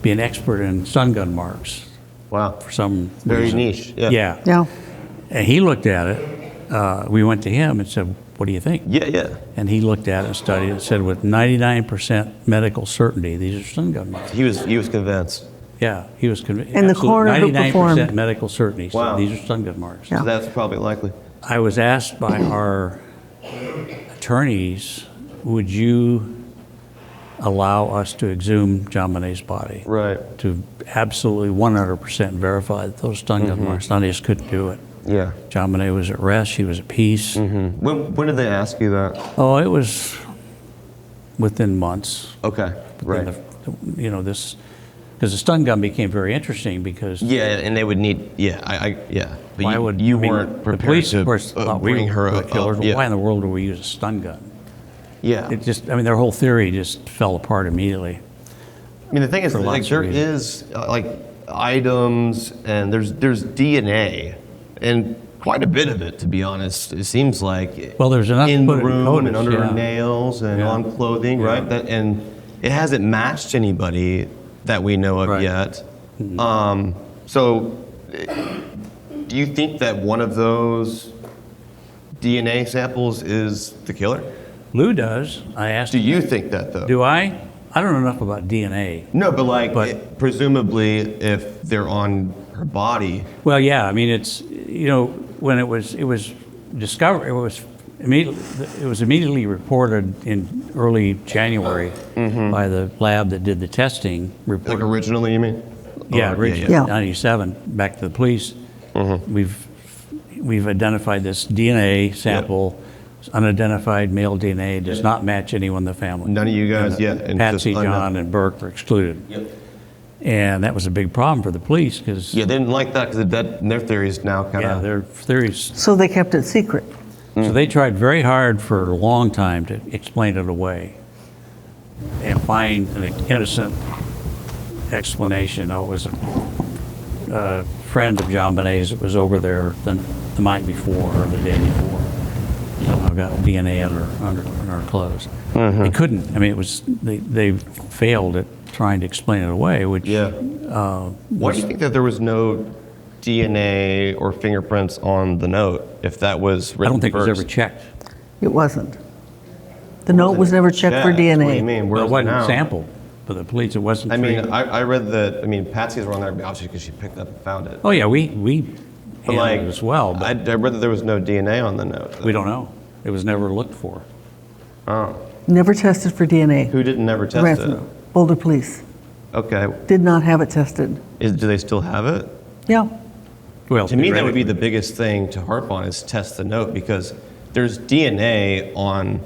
be an expert in stun gun marks Wow. for some Very reason. niche. Yeah. Yeah. Yeah. And he looked at it. We went to him and said, what do you think? Yeah. And he looked at it and studied it and said, with 99% medical certainty, these are stun gun marks. He was convinced. Yeah, he was convinced. And the coroner who 99% performed- medical certainty. So Wow. these are stun gun marks. Yeah. So that's probably likely. I was asked by our attorneys, would you allow us to exhume JonBenét's body? Right. To absolutely 100% verify that those stun gun marks. None of us couldn't do it. Yeah. JonBenet was at rest. She was at peace. When did they ask you that? Oh, it was within months. Okay. Right. This, because the stun gun became very interesting because Yeah, and they would need. Yeah, yeah. But why would you I mean, weren't prepared the police, to of course, thought we bring were her the up. killers. Yeah. Why in the world would we use a stun gun? Yeah. It just, I mean, their whole theory just fell apart immediately. I mean, the thing is, For like, lots of there reasons. is like items, and there's DNA, and quite a bit of it, to be honest. It seems like Well, there's enough in to the put it in room and CODIS, under her yeah. nails and Yeah. on clothing, Yeah. right? And it hasn't matched anybody that we know of Right. yet. So, do you think that one of those DNA samples is the killer? Lou does. I asked Do him, you think that though? do I? I don't know enough about DNA. No, but like, But- presumably, if they're on her body, Well, yeah, I mean, it's, when it was discovered, it was immediately reported in early January by the lab that did the testing. like originally, you mean? Yeah, Or- originally, Yeah. 97, back to the police. We've identified this DNA sample, unidentified male DNA, does not match anyone in the family. None of you guys, And, yeah, and Patsy, just John, and Burke were excluded. Yep. And that was a big problem for the police because, Yeah, they didn't like that because their theory is now kind yeah, of. their theories. So they kept it secret. So they tried very hard for a long time to explain it away and find an innocent explanation. Oh, it was a friend of JonBenét's that was over there the night before or the day before. Somehow got DNA on her clothes. They couldn't. I mean, it was they failed at trying to explain it away, which Yeah. Why do you think that there was no DNA or fingerprints on the note if that was written I don't think it was first? ever checked. It wasn't. The note was never checked for Yeah, that's what you DNA. mean? Well, Where's it wasn't now? sampled by the police. It wasn't. I mean, treated. I read that. I mean, Patsy's were on there obviously because she picked up and found it. Oh yeah, we But handled like it as well, but I read that there was no DNA on the note. we don't know. It was never looked for. Oh, Never tested for DNA. who didn't never test Ransom, it? Boulder Police Okay, did not have it tested. do they still have it? Yeah. Well, To me, that would be theoretically. the biggest thing to harp on is test the note because there's DNA on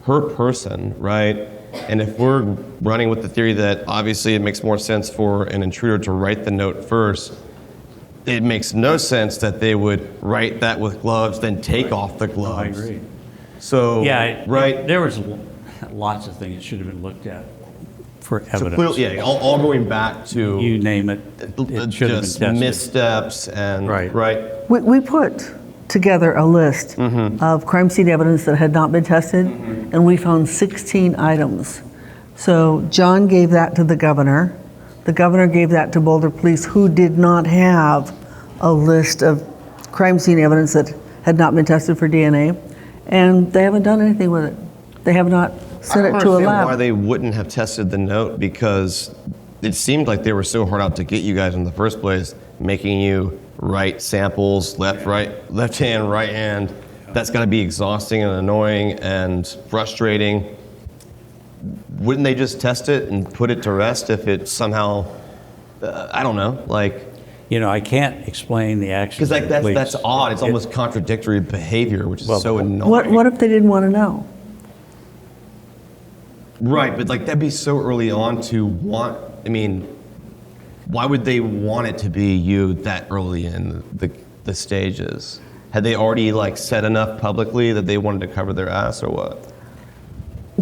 her person, right? And if we're running with the theory that obviously it makes more sense for an intruder to write the note first, it makes no sense that they would write that with gloves, then take off the I gloves. agree. So, Yeah, right? There was lots of things that should have been looked at for So evidence. clearly, yeah, all going back to You name it, it should have been just tested. missteps and Right. We put together a list of crime scene evidence that had not been tested, and we found 16 items So John gave that to the governor. The governor gave that to Boulder Police, who did not have a list of crime scene evidence that had not been tested for DNA, and they haven't done anything with it. They have not sent it to a I don't understand lab. why they wouldn't have tested the note, because it seemed like they were so hard out to get you guys in the first place, making you write samples, left hand, right hand. That's got to be exhausting and annoying and frustrating. Wouldn't they just test it and put it to rest if it somehow, I don't know, like... You know, I can't explain the actions Because of the police. that's odd. It's almost contradictory behavior, which is so annoying. What if they didn't want to know? Right, but like that'd be so early on to want. I mean, why would they want it to be you that early in the stages? Had they already like said enough publicly that they wanted to cover their ass, or what?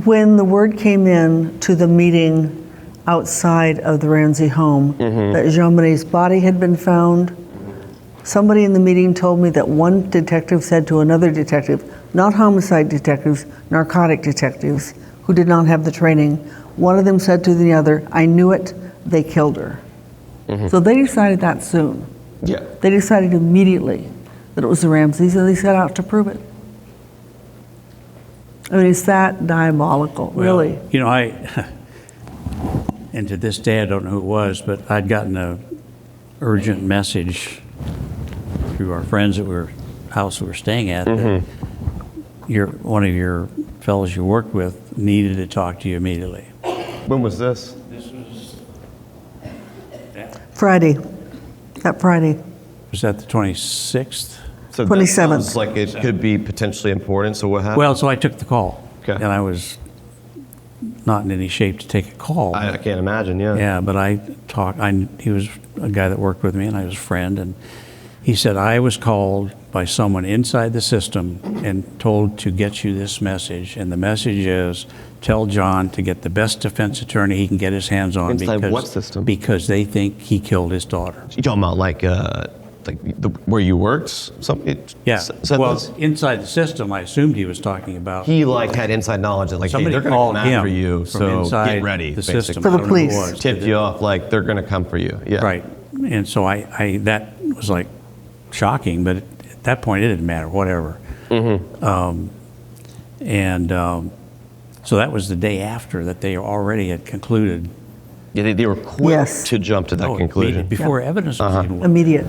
When the word came in to the meeting outside of the Ramsey home that JonBenét's body had been found, somebody in the meeting told me that one detective said to another detective, not homicide detectives, narcotic detectives, who did not have the training, one of them said to the other, I knew it, they killed her. So they decided that soon. Yeah. They decided immediately that it was the Ramseys, and they set out to prove it. I mean, it's that diabolical, really. You know, and to this day, I don't know who it was, but I'd gotten a urgent message through our friends at house we were staying at that one of your fellows you worked with needed to talk to you immediately. When was this? This was Friday, that Friday. Was that the 26th? So 27th. That sounds like it could be potentially important. So what happened? Well, so I took the call. Okay. And I was not in any shape to take a call. I can't imagine. Yeah. Yeah, but he was a guy that worked with me, and I was a friend, and he said, I was called by someone inside the system and told to get you this message, and the message is, tell John to get the best defense attorney he can get his hands on. Inside what system? Because they think he killed his daughter. You talking about like where you worked? Something? Yeah, Said well, this? inside the system, I assumed he was talking about. He like had inside knowledge that like, hey, Somebody they're going called to come him after you, from so inside get ready. the basically. system. For the I don't know who it police. was, Tipped but you off like they're going to come for you. Yeah. Right, and so I that was like shocking, but at that point it didn't matter, whatever. So that was the day after that they already had concluded. Yeah, they were quick Yes. to jump to that conclusion. Before evidence was even looked. Immediate.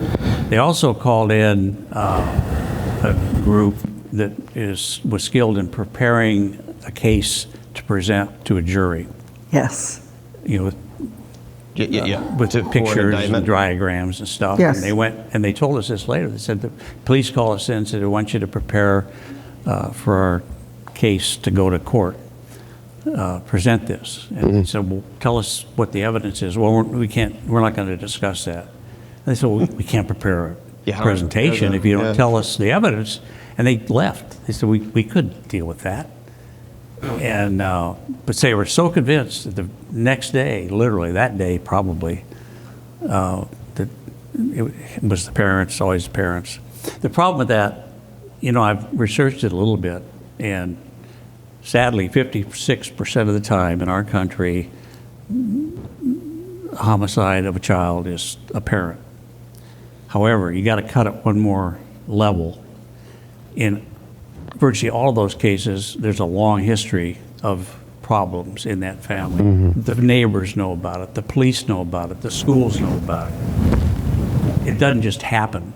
They also called in a group that was skilled in preparing a case to present to a jury. Yes. You know, Yeah. with For an pictures and indictment. diagrams and stuff. Yes. And they went, and they told us this later. They said, the police called us in and said, I want you to prepare for our case to go to court. Present this. And they said, well, tell us what the evidence is. Well, we're not going to discuss that. And they said, well, we can't prepare a Yeah, presentation if you don't yeah. tell us the evidence. And they left. They said, we couldn't deal with that. And, but they were so convinced that the next day, literally that day probably, that it was the parents, always the parents. The problem with that, you know, I've researched it a little bit, and sadly, 56% of the time in our country, a homicide of a child is a parent. However, you got to cut it one more level. In virtually all of those cases, there's a long history of problems in that family. The neighbors know about it, the police know about it, the schools know about it. It doesn't just happen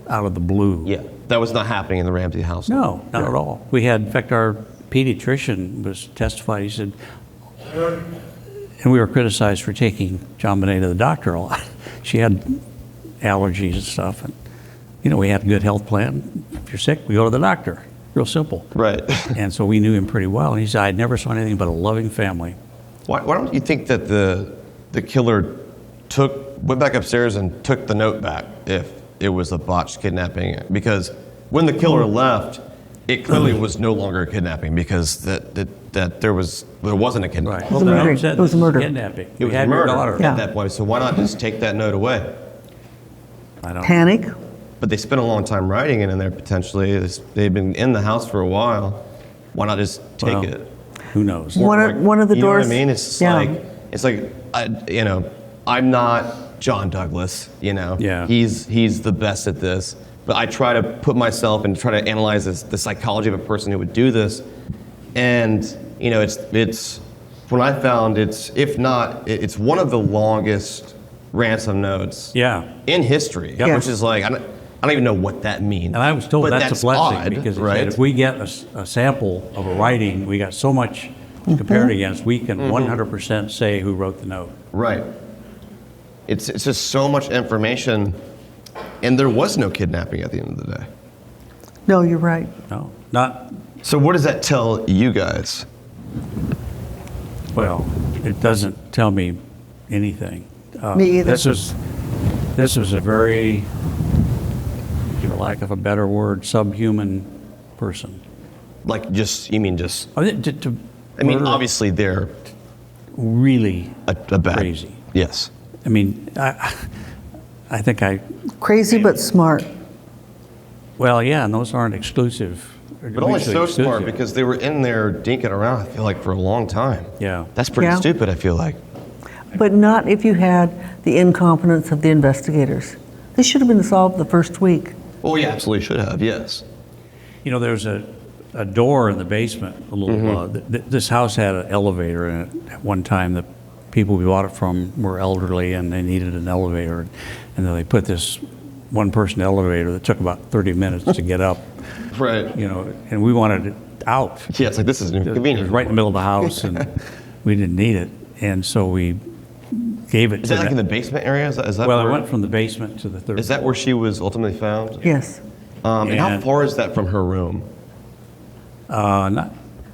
out of the blue. Yeah, that was not happening in the Ramsey household. No, not at all. We had, in fact, our pediatrician was testified. He said, and we were criticized for taking JonBenét to the doctor a lot. She had allergies and stuff, and you know, we had a good health plan. If you're sick, we go to the doctor. Real simple. Right. And so we knew him pretty well. And he said, I never saw anything but a loving family. Why don't you think that the killer went back upstairs and took the note back if it was a botched kidnapping? Because when the killer left, it clearly was no longer a kidnapping because that there wasn't a kidnapping. Right. was a murder. It was a murder. Kidnapping. It was We had murder your daughter. at that point. So why not just take that note away? I don't. Panic. But they spent a long time writing it in there potentially. They've been in the house for a while. Why not just take Well, it? Who knows? One of the You know doors. what I mean? It's just I'm not John Douglas, Yeah. He's the best at this. But I try to put myself and try to analyze the psychology of a person who would do this. And, it's when I found it's one of the longest ransom notes in history, Yep. which is like, I don't even know what that means. And I was told but that's a blessing odd, because it right? said if we get a sample of a writing, we got so much to compare it against, we can 100% say who wrote the note. Right. It's just so much information, and there was no kidnapping at the end of the day. No, you're right. No, not, So what does that tell you guys? well, it doesn't tell me anything. Me either. This was a very, for lack of a better word, subhuman person. Like, you mean just? I mean, murder Obviously they're really a bad. crazy. Yes. I mean, I think Crazy but smart. well, yeah, and those aren't exclusive. But only mutually so exclusive. smart because they were in there dinking around, I feel like, for a long time. Yeah. That's pretty Yeah. stupid, I feel like. But not if you had the incompetence of the investigators. This should have been solved the first week. Oh, yeah, absolutely should have, yes. There's a door in the basement, a little, this house had an elevator in it at one time. The people we bought it from were elderly and they needed an elevator. And then they put this one-person elevator that took about 30 minutes to get up, Right. and we wanted it out. Yeah, it's like, this is It inconvenient. was right in the middle of the house and we didn't need it. And so we gave it Is to that like in the them. basement area? Is that Well, it where, went from the basement to the third. is that where she was ultimately found? Yes. And how And- far is that from her room?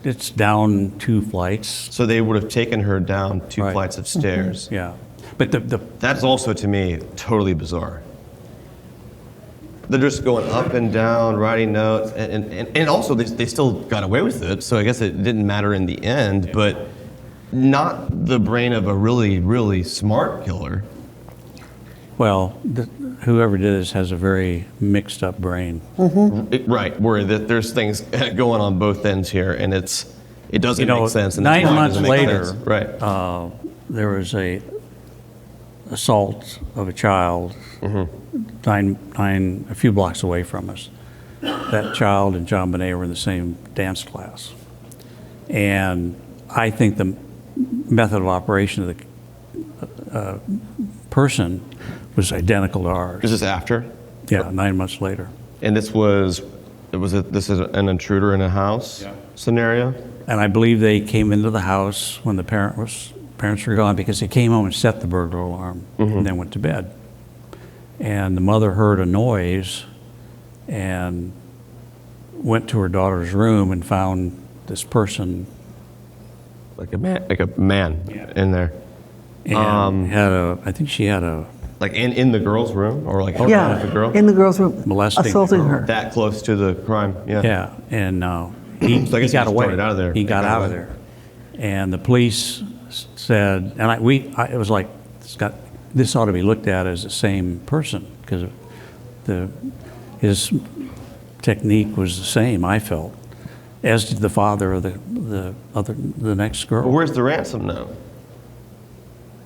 It's down 2 flights. So they would have taken her down 2 Right. flights of stairs. Yeah. But the That's also, to me, totally bizarre. They're just going up and down, writing notes, and also they still got away with it, so I guess it didn't matter in the end, but not the brain of a really, really smart killer. Well, whoever did this has a very mixed up brain. Right, where there's things going on both ends here, and it doesn't make sense. And that's 9 why it months doesn't make later, sense. Right. there was a assault of a child a few blocks away from us. That child and JonBenét were in the same dance class. And I think the method of operation of the person was identical to ours. Is this after? Yeah, 9 months later. And this is an intruder in a house scenario? And I believe they came into the house when the parents were gone because they came home and set the burglar alarm and then went to bed. And the mother heard a noise and went to her daughter's room and found this person Like a man in there. and I think she had a Like in the girl's room, or like Yeah, with the girl? in the girl's room, Molesting assaulting the girl. her. That close to the crime, yeah. Yeah, and he So I guess he got just away. darted out of there. He got out of away. there, and the police said, and it was like this ought to be looked at as the same person because his technique was the same. I felt, as did the father of the next But girl. where's the ransom note?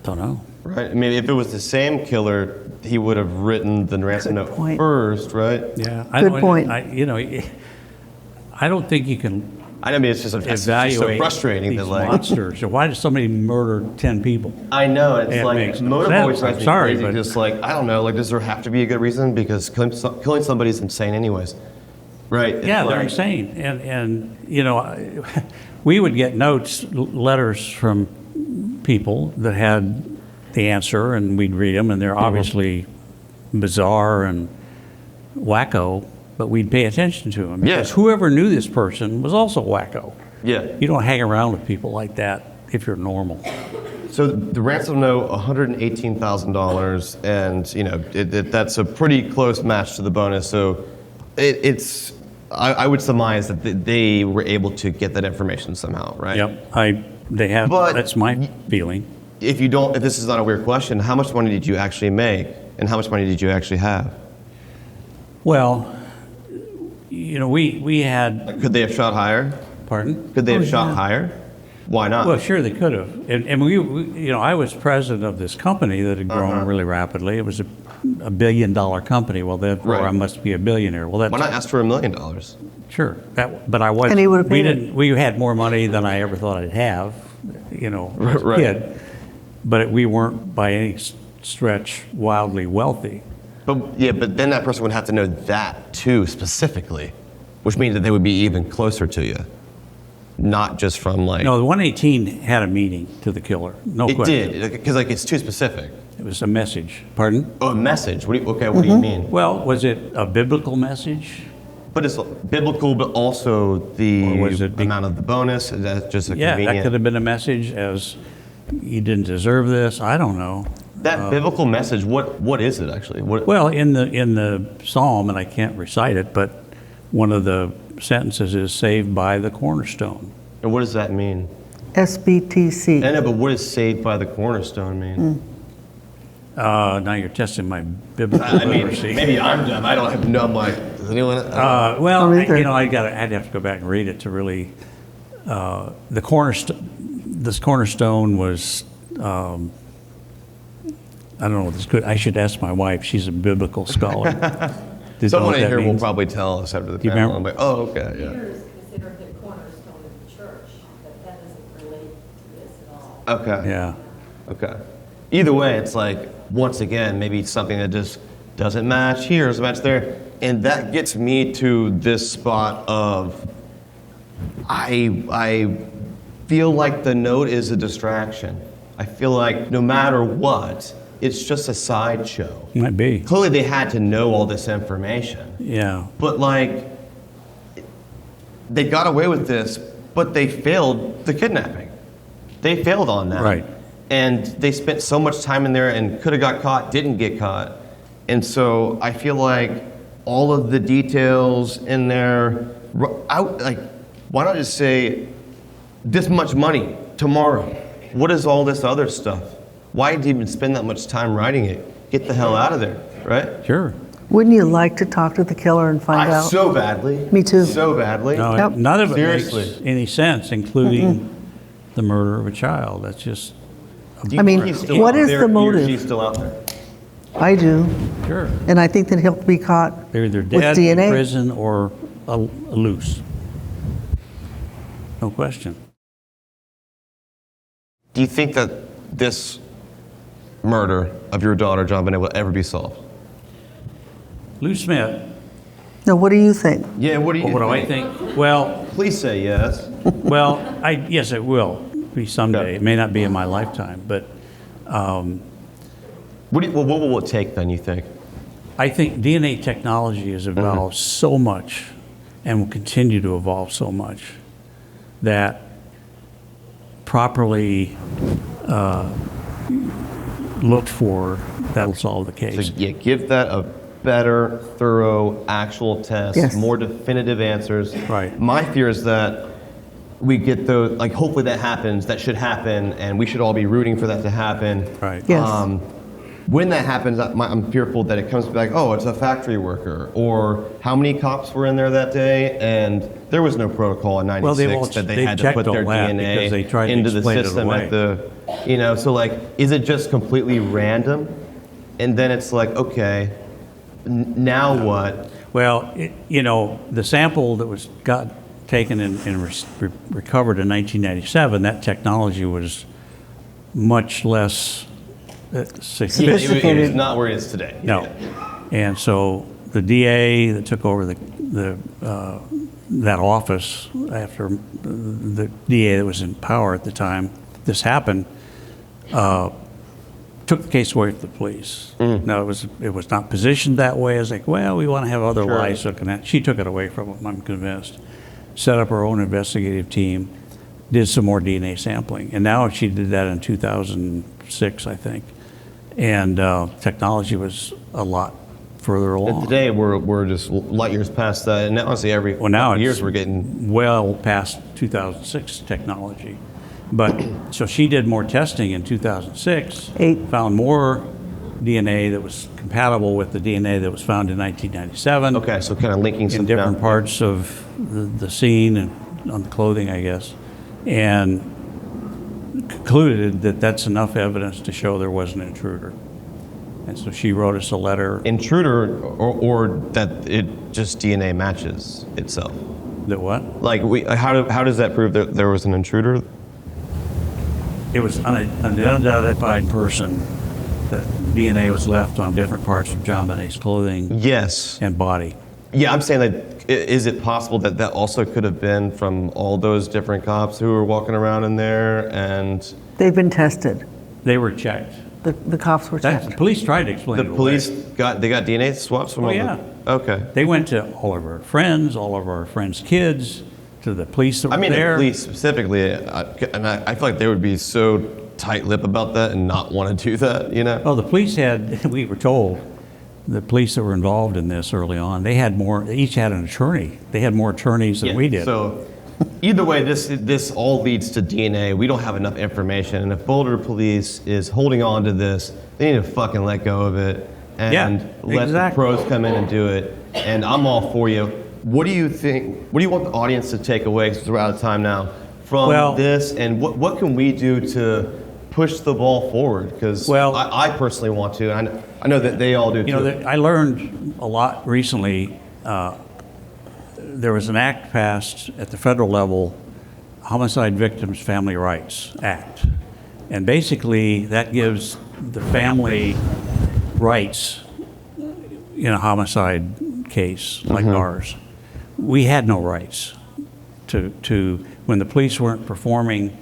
Don't know. Right? I mean, if it was the same killer, he would have written the ransom note point. first, right? Yeah, Good point. I don't think you can I mean, it's just so evaluate frustrating these that, like, monsters. So why does somebody murder 10 people? I know, it's It like, makes no motive sense. always drives I'm me sorry, crazy, but- just like, I don't know, like, does there have to be a good reason? Because killing somebody is insane anyways, right? It's Yeah, they're like- insane. And we would get letters from people that had the answer, and we'd read them, and they're obviously bizarre and wacko, but we'd pay attention to them. Yeah. Because whoever knew this person was also wacko. Yeah. You don't hang around with people like that if you're normal. So the ransom note, $118,000, and that's a pretty close match to the bonus. So I would surmise that they were able to get that information somehow, right? Yep, they have. But- That's my feeling. If this is not a weird question, how much money did you actually make, and how much money did you actually have? Well, we had. Could they have shot higher? Pardon? Could they have shot higher? Why not? Well, sure, they could have. And we, I was president of this company that had grown really rapidly. It was a $1 billion company. Well, therefore, Right. I must be a billionaire. Well, that's Why not ask for $1 million? sure. But I was. And he would've we paid it. didn't. We had more money than I ever thought I'd have. As a Right. kid. But we weren't by any stretch wildly wealthy. But then that person would have to know that too specifically, which means that they would be even closer to you, not just from like. No, the 118 had a meaning to the killer. No it question. did because it's too specific. It was a message. Pardon? Oh, a message. What do you mean? Well, was it a biblical message? But it's biblical, but also the Or was it amount of the bonus. That's just a Yeah, convenient. that could have been a message as you didn't deserve this. I don't know. That biblical message. What is it actually? What? Well, in the psalm, and I can't recite it, but one of the sentences is "saved by the cornerstone." And what does that mean? SBTC. I know, but what does saved by the cornerstone mean? Now you're testing my biblical I mean, literacy. maybe I'm dumb. I don't have no. I'm like, does anyone? Well, Me either. I'd have to go back and read it to really. The cornerstone. This cornerstone was. I don't know if it's good. I should ask my wife. She's a biblical scholar. Does know Someone what in that here will means? probably tell us after the Do you panel. I'm remember? like, oh, okay, yeah. Peter is considered the cornerstone of the church, but that doesn't relate to this at all. Okay. Yeah. Okay. Either way, it's like, once again, maybe it's something that just doesn't match here, doesn't match there. And that gets me to this spot of, I feel like the note is a distraction. I feel like no matter what, it's just a sideshow. Might be. Clearly they had to know all this information. Yeah. But like, they got away with this, but they failed the kidnapping. They failed on that. Right. And they spent so much time in there and could have got caught, didn't get caught. And so I feel like all of the details in there, like, why not just say this much money tomorrow? What is all this other stuff? Why did you even spend that much time writing it? Get the hell out of there, right? Sure. Wouldn't you like to talk to the killer and find out? So badly. Me too. So badly. No, Yep. none of it Seriously. makes any sense, including the murder of a child. That's just Do you I mean, think he's still what out is there? the He or motive? she's still out there. I do. sure. And I think that he'll be caught They're either with dead, in DNA. prison, or loose. No question. Do you think that this murder of your daughter, JonBenét, will ever be solved? Lou Smith. Now, what do you think? Yeah, what do you What do I think? Well, Please say yes. yes, it will be someday. Okay. It may not be in my lifetime, but What will it take then, you think? I think DNA technology has evolved so much and will continue to evolve so much that properly looked for, that'll solve the case. So, yeah, give that a better, thorough, actual test, Yes. more definitive answers. Right. My fear is that we get those, like, hopefully that happens, that should happen, and we should all be rooting for that to happen. Right. Yes. When that happens, I'm fearful that it comes back, oh, it's a factory worker, or how many cops were in there that day, and there was no protocol in '96 Well, that they they've had to checked put their all that DNA because they tried to into the explain it system away. at the, so like, is it just completely random? And then it's like, okay, now what? Well, the sample that was taken and recovered in 1997, that technology was much less sophisticated. It was not where it is today. No. And so the DA that took over that office after the DA that was in power at the time this happened, took the case away from the police. Now, it was not positioned that way. It's like, well, we want to have other Sure. lies looking at. She took it away from them, I'm convinced. Set up her own investigative team, did some more DNA sampling. And now she did that in 2006, I think. And technology was a lot further And along. today we're just light years past that, and honestly every Well, now couple years it's we're getting. well past 2006 technology. But so she did more testing in 2006, found more DNA that was compatible with the DNA that was found in 1997 Okay, so kind of linking in something different out. parts of the scene and on the clothing, I guess. And concluded that that's enough evidence to show there was an intruder. And so she wrote us a letter. Intruder, or that it just DNA matches itself. That what? Like, how does that prove that there was an intruder? It was an unidentified person. That DNA was left on different parts of JonBenét's clothing. Yes. And body. Yeah, I'm saying that, is it possible that that also could have been from all those different cops who were walking around in there and... They've been tested. They were checked. The cops were checked. The police tried to explain it The away. police got DNA swaps from all yeah. Okay. They went to all of our friends, all of our friends' kids, to the police that were I mean, there. the police specifically, and I feel like they would be so tight-lipped about that and not want to do that, you know? Oh, the police had, we were told, the police that were involved in this early on, they each had an attorney. They had more attorneys than we did. So either way, this all leads to DNA. We don't have enough information, and if Boulder Police is holding on to this, they need to fucking let go of it and let the pros come in and do it. And I'm all for you. What do you think? What do you want the audience to take away, because we're out of time now, from this? And what can we do to push the ball forward? Because I personally want to. And I know that they all do too. You know, I learned a lot recently. There was an act passed at the federal level, Homicide Victims Family Rights Act. And basically that gives the family rights in a homicide case like ours. We had no rights to when the police weren't performing,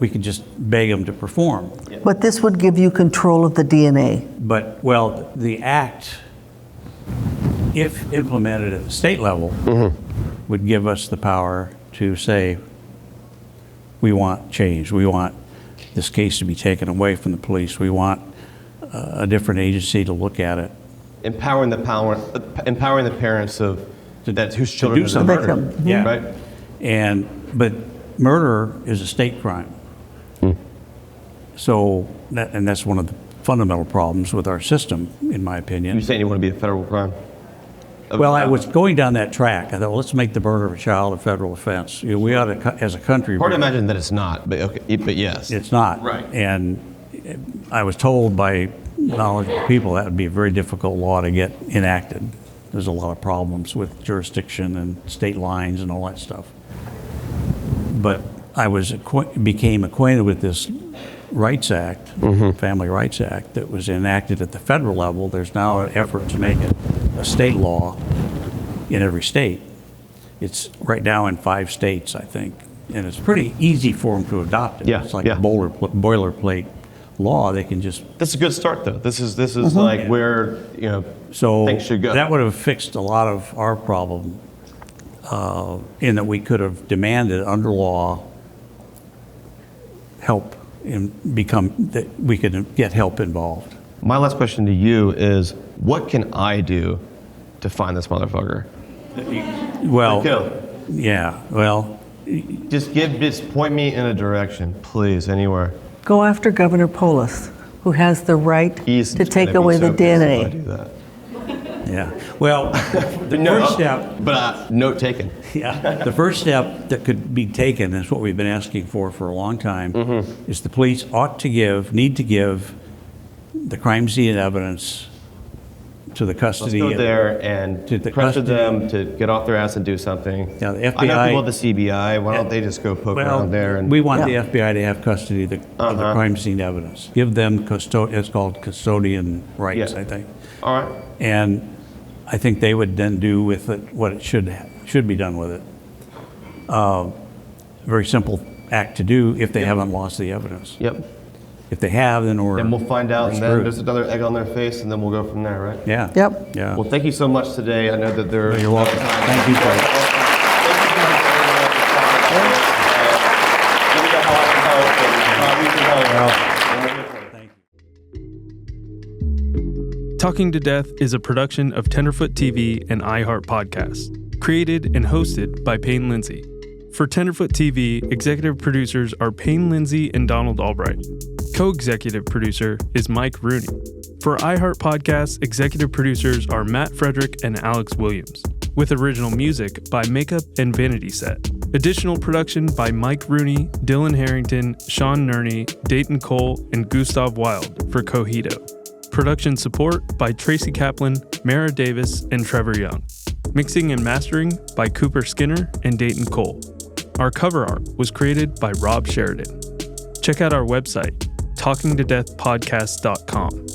we could just beg them to perform. But this would give you control of the DNA. But, well, the act, if implemented at the state level, would give us the power to say, we want change. We want this case to be taken away from the police. We want a different agency to look at it. Empowering the parents of whose children do something. Victim. Yeah. Right. But murder is a state crime. So, that's one of the fundamental problems with our system, in my opinion. You're saying you want to be a federal crime? Well, I was going down that track. I thought, well, let's make the murder of a child a federal offense. You know, we ought to, as a country. Hard to imagine that it's not, but okay, but yes. It's not. Right. And I was told by knowledgeable people that would be a very difficult law to get enacted. There's a lot of problems with jurisdiction and state lines and all that stuff. But I became acquainted with this Rights Act, Family Rights Act, that was enacted at the federal level. There's now an effort to make it a state law in every state. It's right now in 5 states, I think, and it's pretty easy for them to adopt it. It's like a boilerplate law. They can just. That's a good start, though. This is like where things should go. That would have fixed a lot of our problem, in that we could have demanded under law help that we could get help involved. My last question to you is, what can I do to find this motherfucker? Well, kill. Yeah, well. Just point me in a direction, please, anywhere. Go after Governor Polis, who has the right to take away the DNA. Do that. Yeah. Well, the first step. But note taken. Yeah. The first step that could be taken, is what we've been asking for a long time, is the police need to give the crime scene evidence to the custody. Let's go there and pressure them to get off their ass and do something. Yeah, the FBI. I know people at the CBI. Why don't they just go poke around there? We want the FBI to have custody of the crime scene evidence. Give them it's called custodian rights, I think. All right. And I think they would then do with it what it should be done with it. Very simple act to do if they haven't lost the evidence. Yep. If they have, then and we'll find out, and then there's another egg on their face, and then we'll go from there, right? Yeah. Yep. Yeah. Well, thank you so much today. I know that they're. You're welcome. Thank you, Frank. Talking to Death is a production of TenderfootTV and iHeart Podcasts, created and hosted by Payne Lindsey. For TenderfootTV, executive producers are Payne Lindsey and Donald Albright. Co-executive producer is Mike Rooney. For iHeart Podcasts, executive producers are Matt Frederick and Alex Williams. with original music by Makeup and Vanity Set. Additional production by Mike Rooney, Dylan Harrington, Sean Nerney, Dayton Cole, and Gustav Wild for Cogito. Production support by Tracy Kaplan, Mara Davis, and Trevor Young. Mixing and mastering by Cooper Skinner and Dayton Cole. Our cover art was created by Rob Sheridan. Check out our website, talkingtodeathpodcast.com.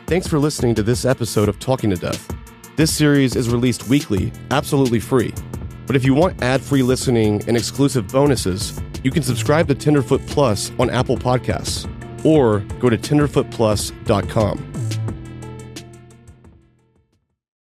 Thanks for listening to this episode of Talking to Death. This series is released weekly, absolutely free. But if you want ad-free listening and exclusive bonuses, you can subscribe to Tenderfoot Plus on Apple Podcasts or go to tenderfootplus.com.